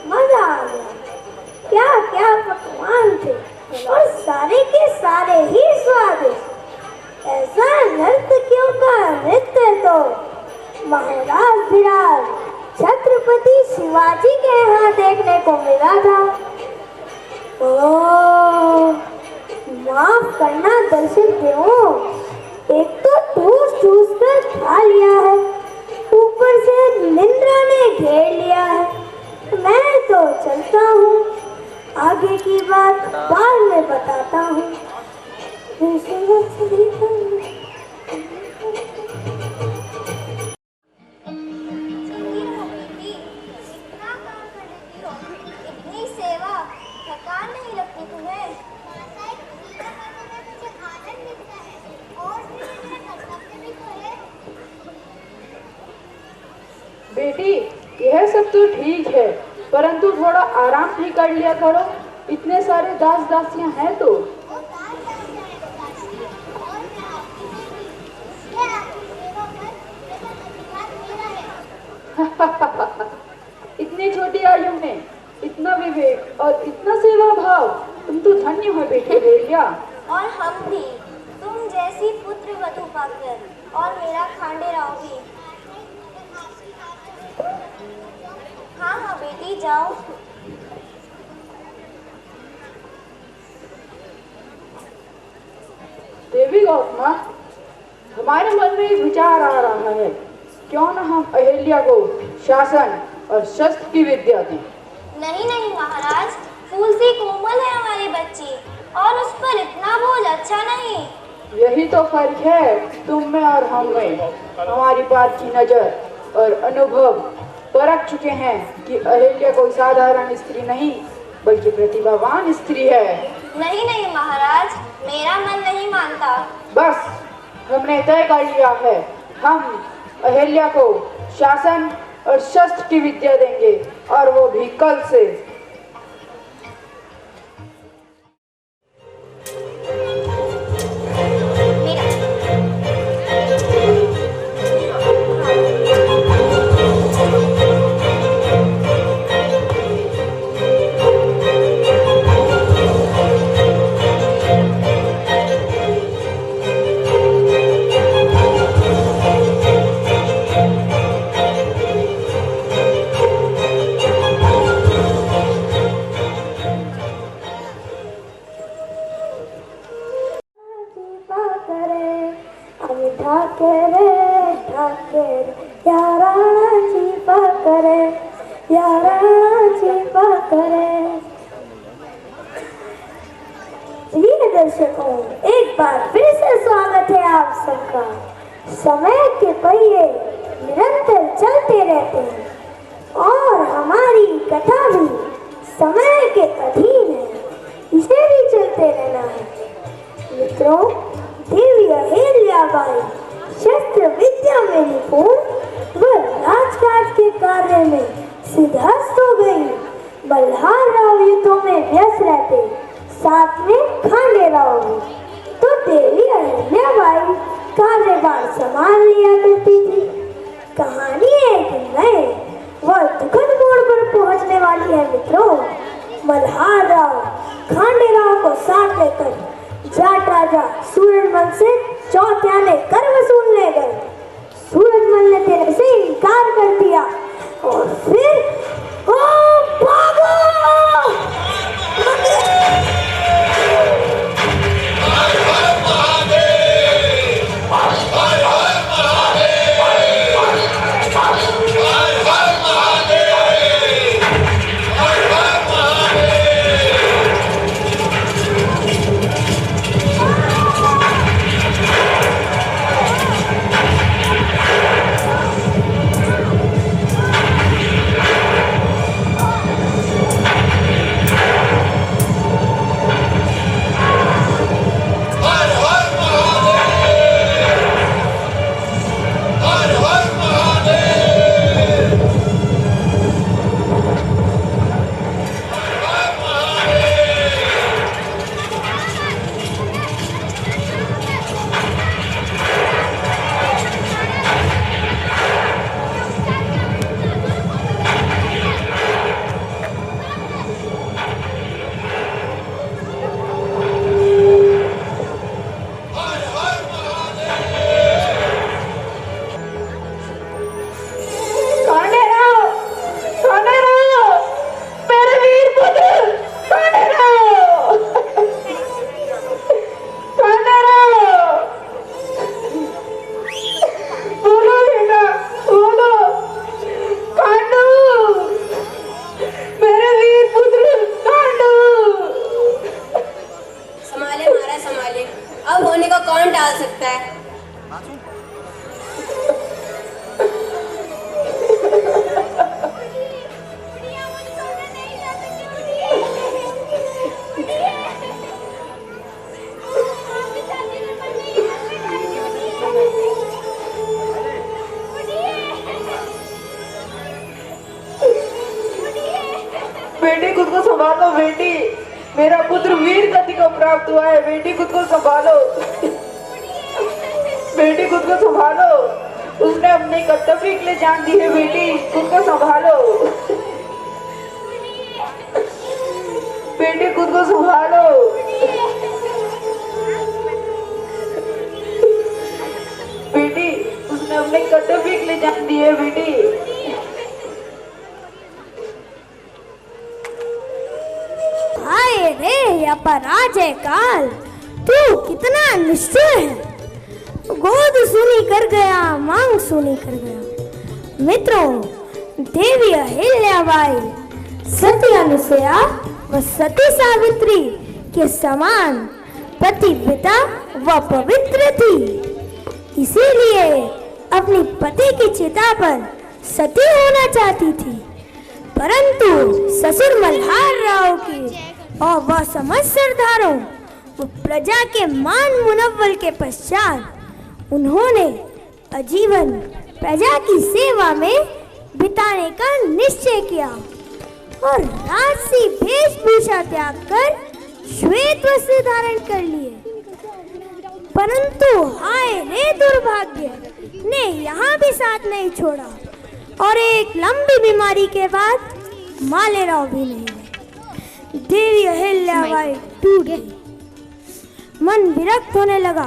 मजा आ गया। क्या क्या पकवान थे और सारे के सारे ही स्वादिष्ट। ऐसा नर्तकियों का नृत्य तो महाराज विराज छत्रपति शिवाजी के यहाँ देखने को मिला था। ओह, माफ करना दर्शन क्यों, एक तो ठूस ठूस कर खा लिया है, ऊपर से निंद्रा ने घेर लिया है। मैं तो चलता हूँ, आगे की बात बाद में बताता हूँ। इतनी सेवा, थकान नहीं लगती तुम्हें? आनंद मिलता है और कर्तव्य भी तो है। बेटी, यह सब तो ठीक है, परंतु थोड़ा आराम भी कर लिया करो। इतने सारे दास दासियां हैं तो। इतनी छोटी आयु में इतना विवेक और इतना सेवा भाव, तुम तो धन्य हो बेटे रेलिया। और हम भी तुम जैसी पुत्र वधू पाकर, और मेरा खांडेराव भी। हाँ हाँ बेटी जाओ। देवी गौतमा, हमारे मन में एक विचार आ रहा है, क्यों न हम अहिल्या को शासन और शस्त्र की विद्या दें। नहीं नहीं महाराज, फूल सी कोमल है हमारी बच्ची, और उस पर इतना बोझ अच्छा नहीं। यही तो फर्क है तुम में और हम में। हमारी बात की नजर और अनुभव परख चुके हैं कि अहिल्या कोई साधारण स्त्री नहीं, बल्कि प्रतिभावान स्त्री है। नहीं नहीं महाराज, मेरा मन नहीं मानता। बस हमने तय कर लिया है, हम अहिल्या को शासन और शस्त्र की विद्या देंगे, और वो भी कल से। दर्शकों, एक बार फिर से स्वागत है आप सबका। समय के पहिए निरंतर चलते रहते हैं, और हमारी कथा भी समय के अधीन है, इसे भी चलते रहना है। मित्रों, देवी अहिल्याबाई शस्त्र विद्या में निपुण व राजकाज के कार्य में सिद्धहस्त हो गई। बल्हार राव युद्धों में व्यस्त रहते, साथ में खांडेराव भी। तो देवी अहिल्याबाई कार्यभार संभाल लिया करती थी। कहानी एक नए व दुखद मोड़ पर पहुंचने वाली है मित्रों। मल्हार राव खांडेराव को साथ लेकर जाट राजा सूरजमल से चौथ्याने कर वसूलने गए। सूरजमल ने देने से इनकार कर दिया, और फिर भागो! बेटी खुद को संभालो बेटी, मेरा पुत्र वीर गति को प्राप्त हुआ है। बेटी खुद को संभालो, बेटी खुद को संभालो, उसने अपने कर्तव्य के लिए जान दी है। बेटी खुद को संभालो, बेटी खुद को संभालो। बेटी उसने अपने कर्तव्य के लिए जान दी है। बेटी हाय रे अपराजय काल, तू कितना निष्ठुर है। गोद सुनी कर गया, मांग सुनी कर गया। मित्रों, देवी अहिल्याबाई सती अनुसुया व सती सावित्री के समान पतिव्रता व पवित्र थी। इसीलिए अपनी पति की चिता पर सती होना चाहती थी, परंतु ससुर मल्हार राव के और वह समझ सरदारों व प्रजा के मान मुनव्वल के पश्चात उन्होंने आजीवन प्रजा की सेवा में बिताने का निश्चय किया और राजसी वेशभूषा त्याग कर श्वेत वस्त्र धारण कर लिए। परंतु हाय रे दुर्भाग्य ने यहाँ भी साथ नहीं छोड़ा और एक लंबी बीमारी के बाद मालेराव भी नहीं। देवी अहिल्याबाई टूट गई, मन विरक्त होने लगा,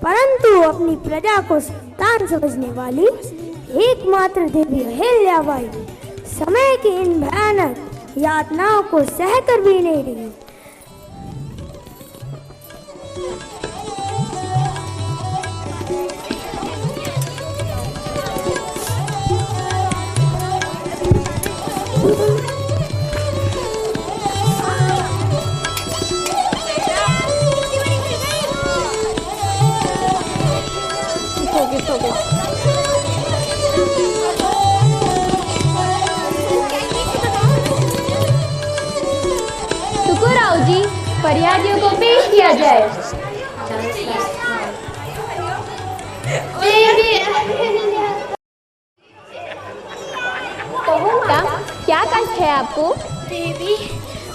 परंतु अपनी प्रजा को संतान समझने वाली एकमात्र देवी अहिल्याबाई समय की इन भयानक यातनाओं को सहकर भी नहीं रही। टुकुराव जी, फरियादियों को पेश किया जाए। क्या कष्ट है आपको? देवी,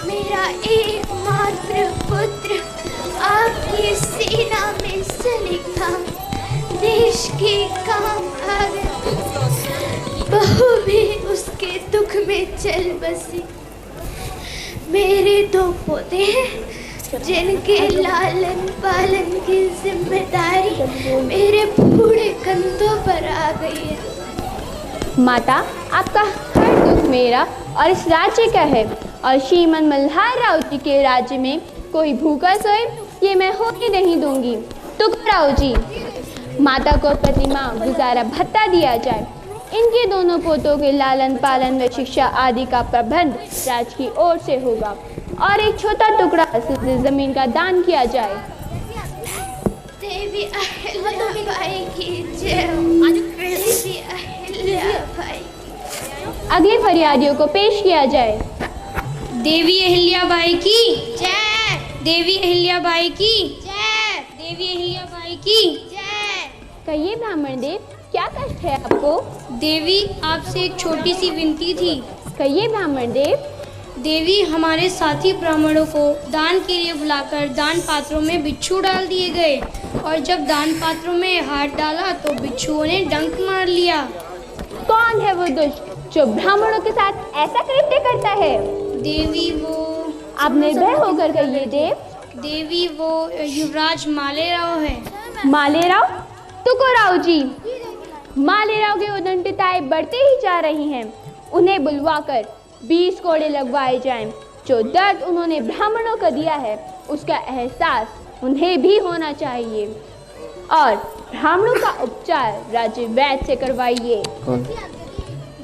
मेरा एकमात्र पुत्र आपकी सेना में शरीक था, देश के काम आ गया। बहू भी उसके दुख में चल बसी। मेरे दो पोते हैं जिनके लालन पालन की जिम्मेदारी मेरे बूढ़े कंधों पर आ गई है। माता, आपका हर दुख मेरा और इस राज्य का है, और श्रीमन मल्हार राव जी के राज्य में कोई भूखा सोए ये मैं होने नहीं दूंगी। टुकुराव जी, माता को प्रतिमा गुजारा भत्ता दिया जाए। इनके दोनों पोतों के लालन पालन व शिक्षा आदि का प्रबंध राज की ओर से होगा और एक छोटा टुकड़ा जमीन का दान किया जाए। देवी अहिल्याबाई की जय। देवी अहिल्याबाई। अगले फरियादियों को पेश किया जाए। देवी अहिल्याबाई की जय। देवी अहिल्याबाई की जय। देवी अहिल्याबाई की जय। कहिए ब्राह्मण देव, क्या कष्ट है आपको? देवी, आपसे एक छोटी सी विनती थी। कहिए ब्राह्मण देव। देवी, हमारे साथी ब्राह्मणों को दान के लिए बुलाकर दान पात्रों में बिच्छू डाल दिए गए और जब दान पात्रों में हाथ डाला तो बिच्छुओं ने डंक मार लिया। कौन है वो दुष्ट जो ब्राह्मणों के साथ ऐसा कृत्य करता है? देवी, वो आप निर्भय होकर कहिए देव। देवी, वो युवराज मालेराव है। मालेराव? टुकुराव जी, मालेराव की उदंडताएं बढ़ते ही जा रही हैं। उन्हें बुलवाकर 20 कोड़े लगवाए जाएं। जो दर्द उन्होंने ब्राह्मणों को दिया है उसका एहसास उन्हें भी होना चाहिए और ब्राह्मणों का उपचार राज्य वैद्य से करवाइए।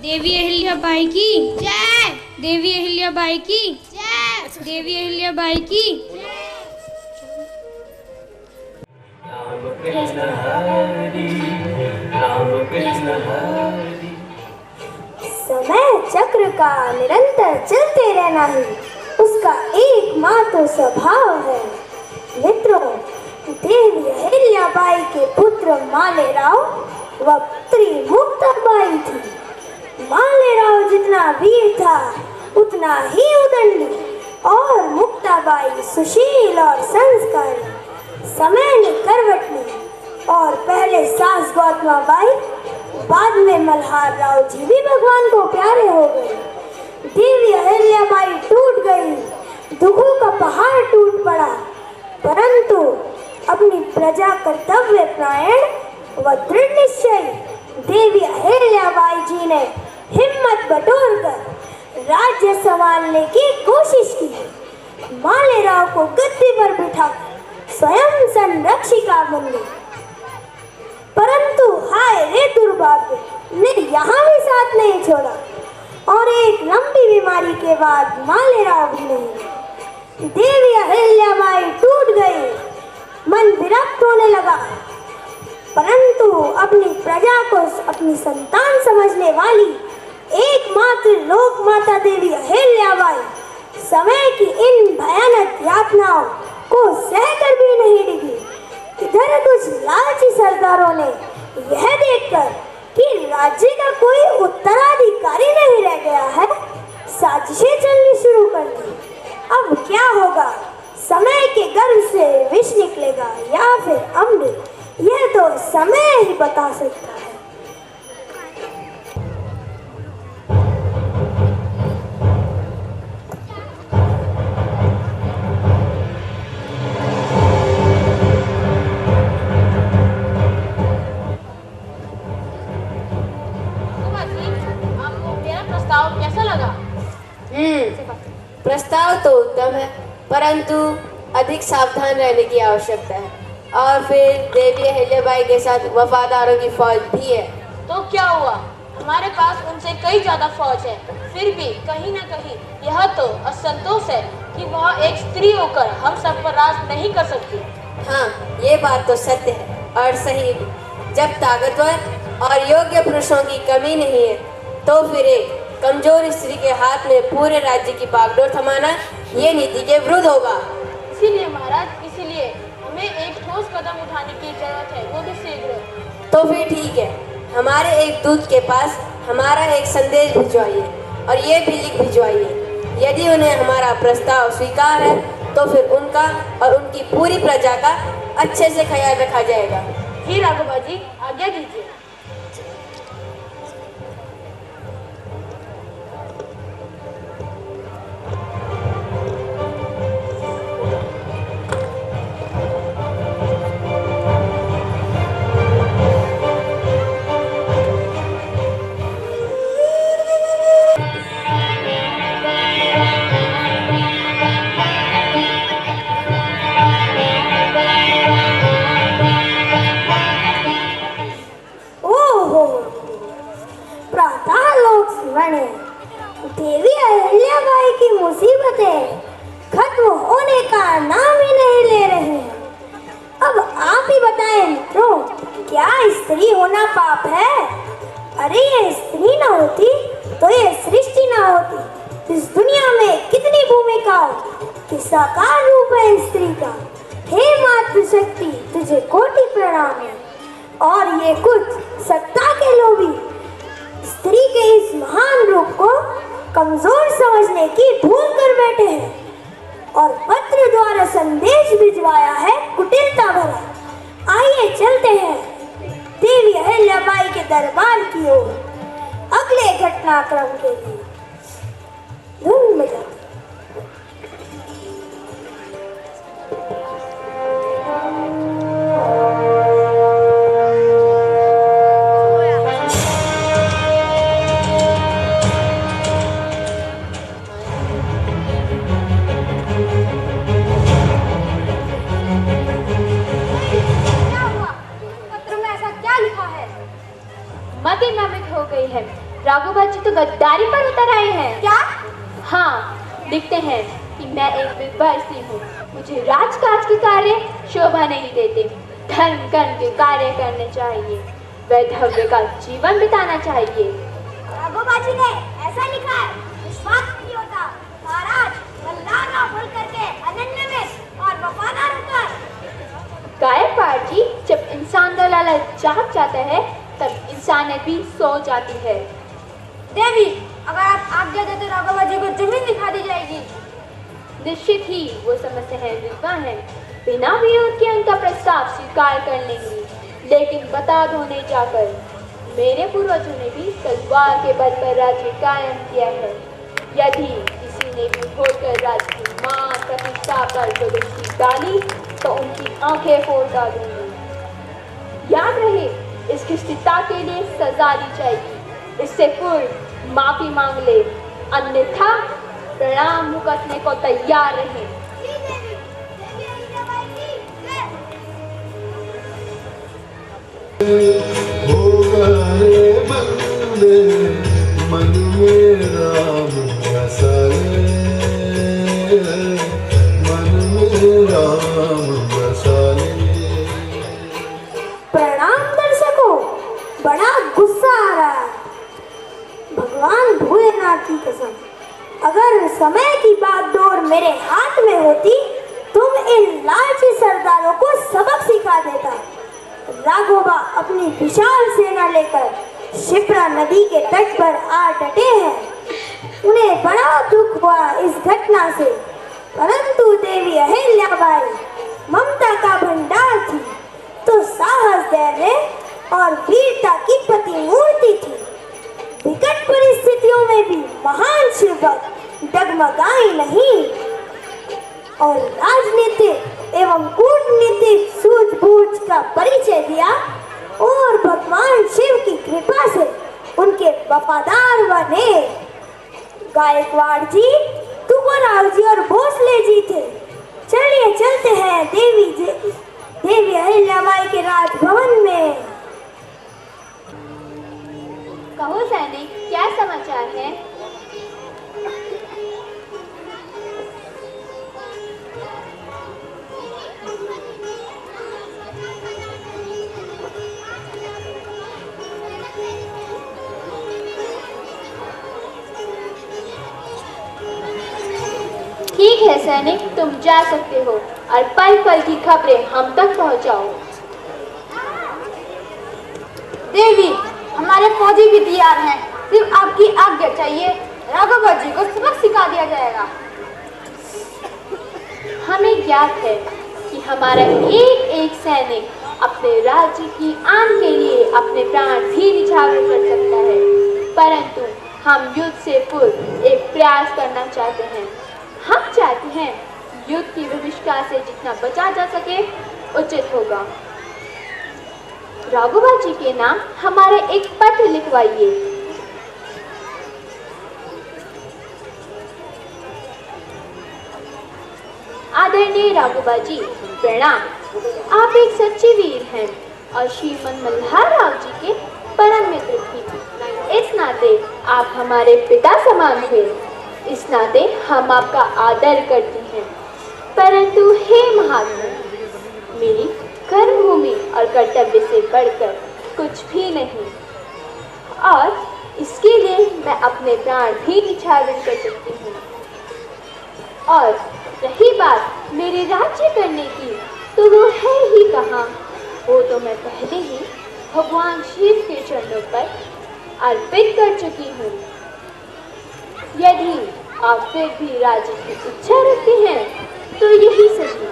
देवी अहिल्याबाई की जय। देवी अहिल्याबाई की जय। देवी अहिल्याबाई की राम कृष्ण हरि, राम कृष्ण हरि। समय चक्र का निरंतर चलते रहना ही उसका एकमात्र स्वभाव है। मित्रों, देवी अहिल्याबाई के पुत्र मालेराव व पुत्री मुक्ताबाई थी। मालेराव जितना वीर था उतना मीना ही उदंडी और मुक्ताबाई सुशील और संस्कारी। समय ने करवट ली और पहले सास गौतमा बाई, बाद में मल्हार राव जी भी भगवान को प्यारे हो गए। देवी अहिल्याबाई टूट गई, दुखों का पहाड़ टूट पड़ा, परंतु अपनी प्रजा कर्तव्य प्रायण व दृढ़ निश्चय देवी अहिल्याबाई जी ने हिम्मत बटोरकर राज्य संभालने की कोशिश की। मालेराव को गद्दी पर बिठा स्वयं संरक्षिका बन गई, परंतु हाय रे दुर्भाग्य ने यहाँ भी साथ नहीं छोड़ा और एक लंबी बीमारी के बाद मालेराव भी नहीं। देवी अहिल्याबाई टूट गई, मन विरक्त होने लगा, परंतु अपनी प्रजा को अपनी संतान समझने वाली एकमात्र लोक माता देवी अहिल्याबाई समय की इन भयानक यातनाओं को सहकर भी नहीं डिगी। इधर कुछ लालची सरदारों ने यह देखकर कि राज्य का कोई उत्तराधिकारी नहीं रह गया है, साजिशें चलनी शुरू कर दी। अब क्या होगा? समय के गर्भ से विष निकलेगा या फिर अमृत, यह तो समय ही बता सकता है। प्रस्ताव तो उत्तम है, परंतु अधिक सावधान रहने की आवश्यकता है। और फिर देवी अहिल्याबाई के साथ वफादारों की फौज भी है। तो क्या हुआ? हमारे पास उनसे कई ज्यादा फौज है, फिर भी कहीं न कहीं यह तो असंतोष है कि वह एक स्त्री होकर हम सब पर राज नहीं कर सकती। हाँ, ये बात तो सत्य है और सही भी। जब ताकतवर और योग्य पुरुषों की कमी नहीं है, तो फिर एक कमजोर स्त्री के हाथ में पूरे राज्य की बागडोर थमाना ये नीति के विरुद्ध होगा। इसीलिए महाराज, इसीलिए हमें एक ठोस कदम उठाने की जरूरत है, वो भी शीघ्र। तो फिर ठीक है, हमारे एक दूत के पास हमारा एक संदेश भिजवाइए और ये भी लिख भिजवाइए। यदि उन्हें हमारा प्रस्ताव स्वीकार है तो फिर उनका और उनकी पूरी प्रजा का अच्छे से ख्याल रखा जाएगा। जी राघवा जी, आज्ञा दीजिए। देवी अहिल्याबाई की मुसीबतें खत्म होने का नाम ही नहीं ले रहे हैं। अब आप ही बताएं मित्रों, क्या स्त्री होना पाप है? अरे ये स्त्री ना होती तो ये सृष्टि ना होती। इस दुनिया में कितनी भूमिकाओं कि साकार रूप है स्त्री का। हे मातृशक्ति, तुझे कोटि प्रणाम है। और ये कुछ सत्ता के लोभी स्त्री के इस महान रूप को कमजोर समझने की भूल कर बैठे हैं और पत्र द्वारा संदेश भिजवाया है कुटिलता भरा। आइए चलते हैं देवी अहिल्याबाई के दरबार की ओर अगले घटनाक्रम के लिए। धुन में जाते हो गई है। राघवा जी तो गद्दारी पर उतर आए हैं। क्या? हाँ, दिखते हैं कि मैं एक विधवा स्त्री हूँ। मुझे राजकाज के कार्य शोभा नहीं देते। धर्म कर्म के कार्य करने चाहिए, वैधव्य का जीवन बिताना चाहिए। राघवा जी ने ऐसा लिखा है, विश्वास नहीं होता। महाराज मल्हार राव होलकर के अनन्य और वफादार होकर। गायकवाड़ जी, जब इंसान का लालच जाग जाता है तब इंसानियत भी सो जाती है। देवी, अगर आप आज्ञा देते राघवा जी को जमीन दिखा दी जाएगी। निश्चित ही वो समझते हैं विद्वान हैं, बिना विरोध के उनका प्रस्ताव स्वीकार कर लेंगी। लेकिन बता दो उन्हें जाकर, मेरे पूर्वजों ने भी तलवार के बल पर राज्य कायम किया है। यदि किसी ने भी होकर राज्य की मां प्रतिष्ठा पर दुरुस्ती डाली तो उनकी आंखें फोड़ डालूंगी। याद रहे, इस दुष्टता के लिए सजा दी जाएगी। इससे पूर्व माफी मांग ले, अन्यथा प्रणाम मुकरने को तैयार रहे। मन में राम बसाए, मन में राम बसाए। प्रणाम दर्शकों, बड़ा गुस्सा आ रहा है। भगवान भोलेनाथ की कसम, अगर समय की बागडोर मेरे हाथ में होती तुम इन लालची सरदारों को सबक सिखा देता। राघोबा अपनी विशाल सेना लेकर शिप्रा नदी के तट पर आ डटे हैं। उन्हें बड़ा दुख हुआ इस घटना से, परंतु देवी अहिल्याबाई ममता का भंडार थी, तो साहस, धैर्य और वीरता की प्रतिमूर्ति थी। विकट परिस्थितियों में भी महान शिवभक्त डगमगाई नहीं और राजनीतिक एवं कूटनीतिक सूझबूझ का परिचय दिया और भगवान शिव की कृपा से उनके वफादार बने। गायकवाड़ जी, तुकोराव जी और भोसले जी थे। चलिए चलते हैं देवी अहिल्याबाई के राजभवन में। कहो सैनिक, क्या समाचार है? ठीक है सैनिक, तुम जा सकते हो और पल पल की खबरें हम तक पहुंचाओ। देवी, हमारे फौजी भी तैयार हैं, सिर्फ आपकी आज्ञा चाहिए। राघव जी को सबक सिखा दिया जाएगा। हमें ज्ञात है कि हमारा एक एक सैनिक अपने राज्य की आन के लिए अपने प्राण भी निछावर कर सकता है, परंतु हम युद्ध से पूर्व एक प्रयास करना चाहते हैं। हम चाहते हैं युद्ध की विभीषिका से जितना बचा जा सके उचित होगा। राघोबा जी के नाम हमारे एक पत्र लिखवाइए। आदरणीय राघोबा जी, प्रणाम। आप एक सच्चे वीर हैं और श्रीमन मल्हार राव जी के परम मित्र भी। इस नाते आप हमारे पिता समान हुए। इस नाते हम आपका आदर करते हैं। परंतु हे महात्मा, मेरी कर्मभूमि और कर्तव्य से बढ़कर कुछ भी नहीं, और इसके लिए मैं अपने प्राण भी निछावर कर सकती हूँ। और रही बात मेरे राज्य करने की, तो वो है ही कहाँ। वो तो मैं पहले ही भगवान शिव के चरणों पर अर्पित कर चुकी हूँ। यदि आप फिर भी राज्य की इच्छा रखते हैं तो यही सही।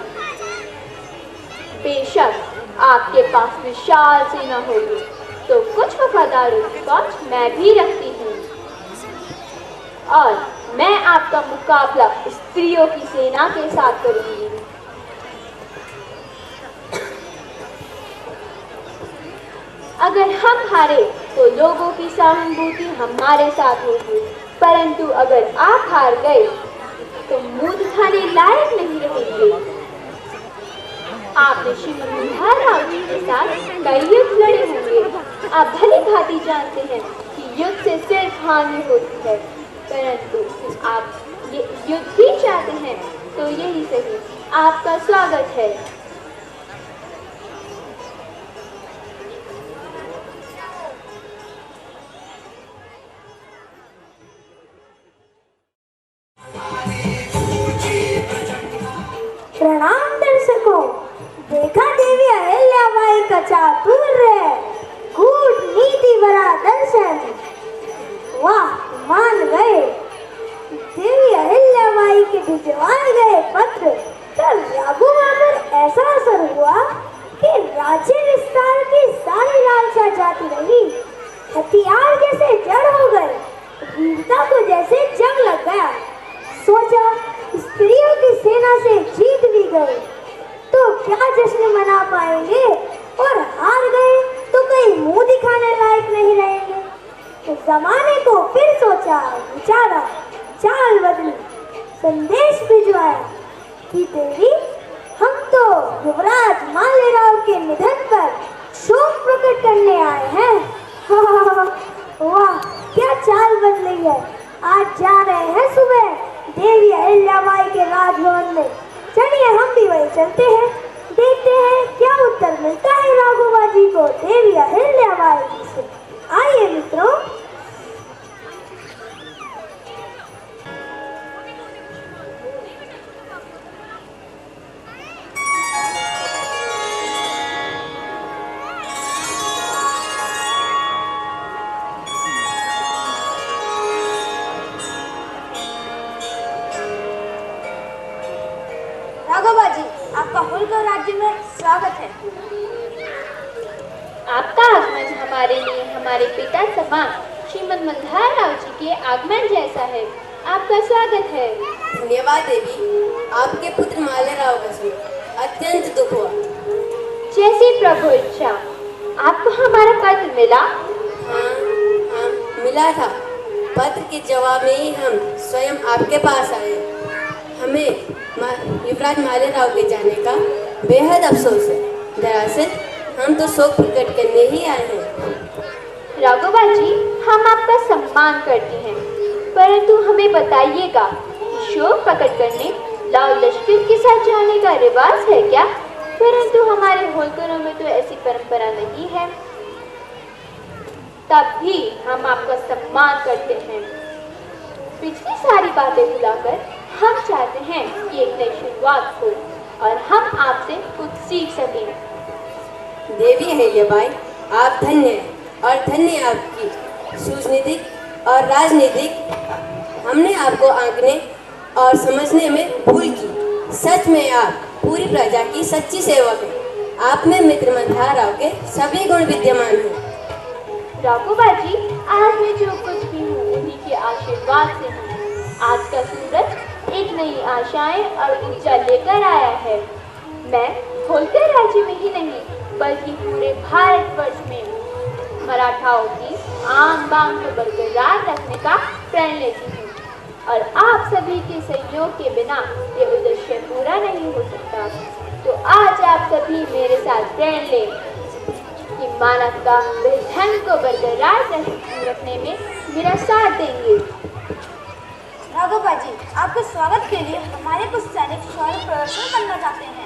बेशक आपके पास विशाल सेना होगी, तो कुछ वफादारों की फौज मैं भी रखती हूँ, और मैं आपका मुकाबला स्त्रियों की सेना के साथ करूंगी। अगर हम हारे तो लोगों की सहानुभूति हमारे साथ होगी, परंतु अगर आप हार गए तो मुंह दिखाने लायक नहीं रहेंगे। आपने श्रीमन मल्हार राव जी के साथ कई युद्ध लड़े होंगे। आप भली भांति जानते हैं कि युद्ध से सिर्फ हानि होती है, परंतु आप ये युद्ध भी चाहते हैं तो यही सही। आपका स्वागत है। प्रणाम दर्शकों, देखा देवी अहिल्याबाई का चातुर्य, कूटनीति भरा दर्शन। वाह, मान गए। देवी के भिजवाए गए पत्र का राघुवा पर ऐसा असर हुआ कि राज्य विस्तार की सारी लालसा जाती रही। हथियार जैसे जड़ हो गए, वीरता को जैसे जंग लग गया। सोचा स्त्रियों की सेना से जीत भी गए तो क्या जश्न मना पाएंगे, और हार गए तो कहीं मुंह दिखाने लायक नहीं रहेंगे। तो जमाने को फिर सोचा, विचारा, चाल बदली, संदेश भिजवाया कि देवी हम तो युवराज मालेराव के निधन पर शोक प्रकट करने आए हैं। वाह क्या चाल बदली है। आज जा रहे हैं सुबह देवी अहिल्याबाई के राजभवन में। चलिए हम भी वही चलते हैं, देखते हैं क्या उत्तर मिलता है राघुवा जी को देवी अहिल्याबाई जी से। आइए मित्रों। राघवा जी, आपका होलकर राज्य में स्वागत है। आपका आगमन हमारे लिए हमारे पिता समान श्रीमद मल्हार राव जी के आगमन जैसा है। आपका स्वागत है। धन्यवाद देवी, आपके पुत्र मालेराव का सुन अत्यंत दुख हुआ। जैसी प्रभु इच्छा। आपको हमारा पत्र मिला? हाँ, मिला था। पत्र के जवाब में ही हम स्वयं आपके पास आए। हमें युवराज मालेराव के जाने का बेहद अफसोस है। दरअसल हम तो शोक प्रकट करने ही आए हैं। राघवा जी, हम आपका सम्मान करते हैं, परंतु हमें बताइएगा कि शोक प्रकट करने लाल लश्कर के साथ जाने का रिवाज है क्या? परंतु हमारे होलकरों में तो ऐसी परंपरा नहीं है। तब भी हम आपका सम्मान करते हैं। पिछली सारी बातें भुलाकर हम चाहते हैं कि एक नई शुरुआत हो और हम आपसे कुछ सीख सकें। देवी अहिल्याबाई, आप धन्य हैं और धन्य आपकी सूझनीतिक और राजनीतिक। हमने आपको आंकने और समझने में भूल की। सच में आप पूरी प्रजा की सच्ची सेवक हैं। आप में मित्र मल्हार राव के सभी गुण विद्यमान हैं। राघुबा जी, आज मैं जो कुछ भी हूँ उन्हीं के आशीर्वाद से हूँ। आज का सूरज एक नई आशाएं और ऊर्जा लेकर आया है। मैं होलकर राज्य में ही नहीं बल्कि पूरे भारतवर्ष में मराठाओं की आन बान को बरकरार रखने का प्रण लेती हूँ, और आप सभी के सहयोग के बिना ये उद्देश्य पूरा नहीं हो सकता। तो आज आप सभी मेरे साथ प्रण लें कि मानवता व धर्म को बरकरार रखने में मेरा साथ देंगे। राघवा जी, आपके स्वागत के लिए हमारे कुछ सैनिक शौर्य प्रदर्शन करना चाहते हैं।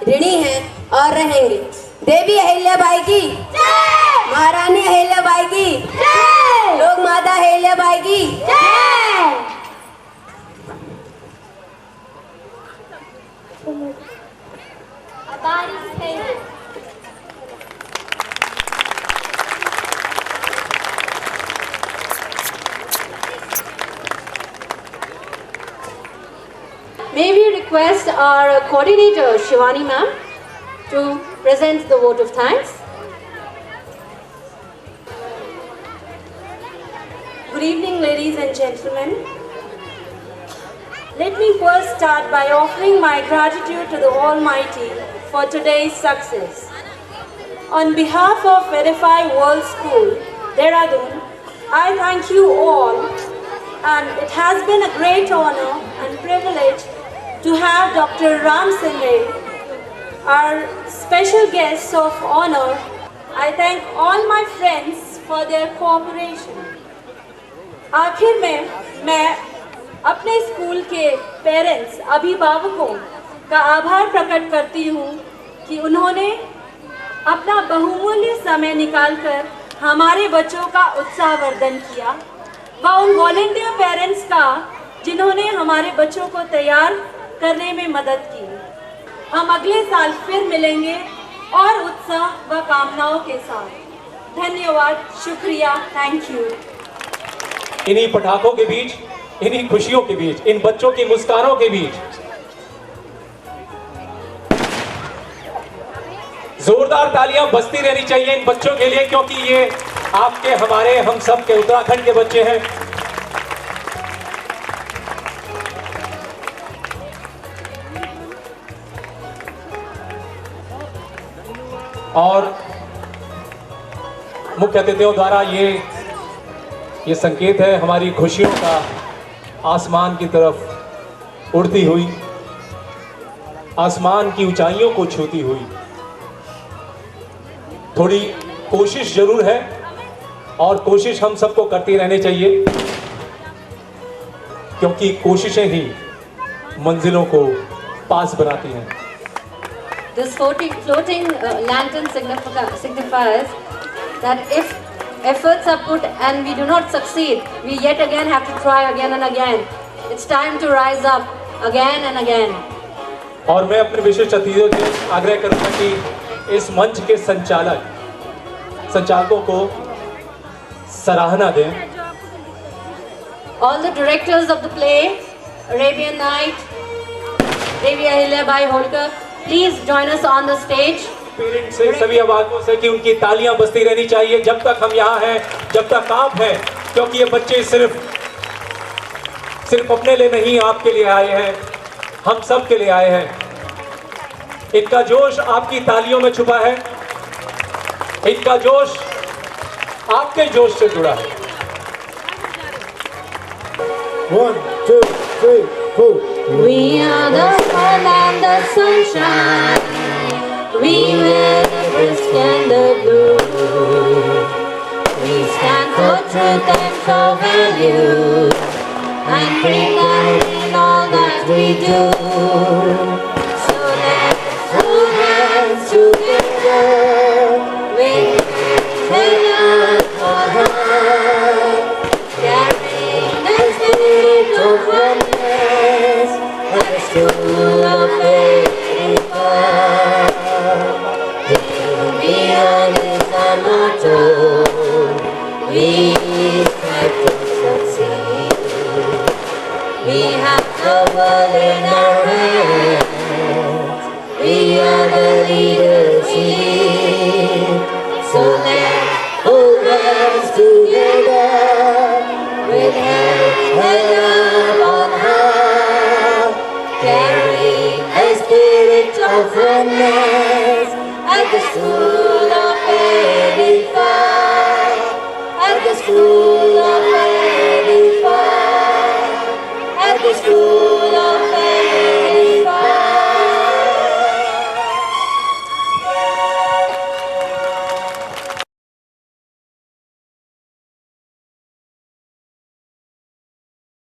ऋणी हैं और रहेंगे। देवी अहिल्याबाई की जय, महारानी अहिल्याबाई की जय, लोक माता अहिल्याबाई की जय। May we request our coordinator Shivani ma'am to present the vote of thanks. Good evening, ladies and gentlemen. Let me first start by offering my gratitude to the Almighty for today's success. On behalf of Edify World School, Dehradun, I thank you all, and it has been a great honor and privilege to have Dr. Ram Sinde, our special guest of honor. I thank all my friends for their cooperation. आखिर में मैं अपने school के parents, अभिभावकों का आभार प्रकट करती हूँ कि उन्होंने अपना बहुमूल्य समय निकालकर हमारे बच्चों का उत्साहवर्धन किया, व उन वॉलंटियर पेरेंट्स का जिन्होंने हमारे बच्चों को तैयार करने में मदद की। हम अगले साल फिर मिलेंगे और उत्साह व कामनाओं के साथ। धन्यवाद, शुक्रिया, थैंक यू। इन्हीं पटाखों के बीच, इन्हीं खुशियों के बीच, इन बच्चों की मुस्कानों के बीच जोरदार तालियां बजती रहनी चाहिए इन बच्चों के लिए, क्योंकि ये आपके, हमारे, हम सब के उत्तराखंड के बच्चे हैं। और मुख्य अतिथियों द्वारा ये संकेत है हमारी खुशियों का आसमान की तरफ उड़ती हुई, आसमान की ऊंचाइयों को छूती हुई। थोड़ी कोशिश जरूर है और कोशिश हम सबको करती रहनी चाहिए, क्योंकि कोशिशें ही मंजिलों को पास बनाती हैं। This floating lantern signifies that if efforts are put and we do not succeed, we yet again have to try again and again. It's time to rise up again and again. और मैं अपने विशिष्ट अतिथियों से आग्रह करूंगा कि इस मंच के संचालकों को सराहना दें। All the directors of the play, Arabian Night, Devi Ahilyabai Holkar, please join us on the stage. Parents से, सभी अभिभावकों से कि उनकी तालियां बजती रहनी चाहिए जब तक हम यहाँ हैं, जब तक आप हैं, क्योंकि ये बच्चे सिर्फ अपने लिए नहीं, आपके लिए आए हैं, हम सब के लिए आए हैं। इनका जोश आपकी तालियों में छुपा है, इनका जोश आपके जोश से जुड़ा है। 1, 2, 3, 4. We are the sun and the sunshine. We wear the brisk and the blue. We stand for truth and for value, and bring out in all that we do. So let's hold hands together with heaven for heart, carrying the spirit of oneness and the soul of faith. Beyond is our motto. We strive to succeed. We have the world in our hands. We are the leaders here. So let's hold hands together with hands held up on high, carrying a spirit of oneness at the school of Edify, at the school of Edify, at the school.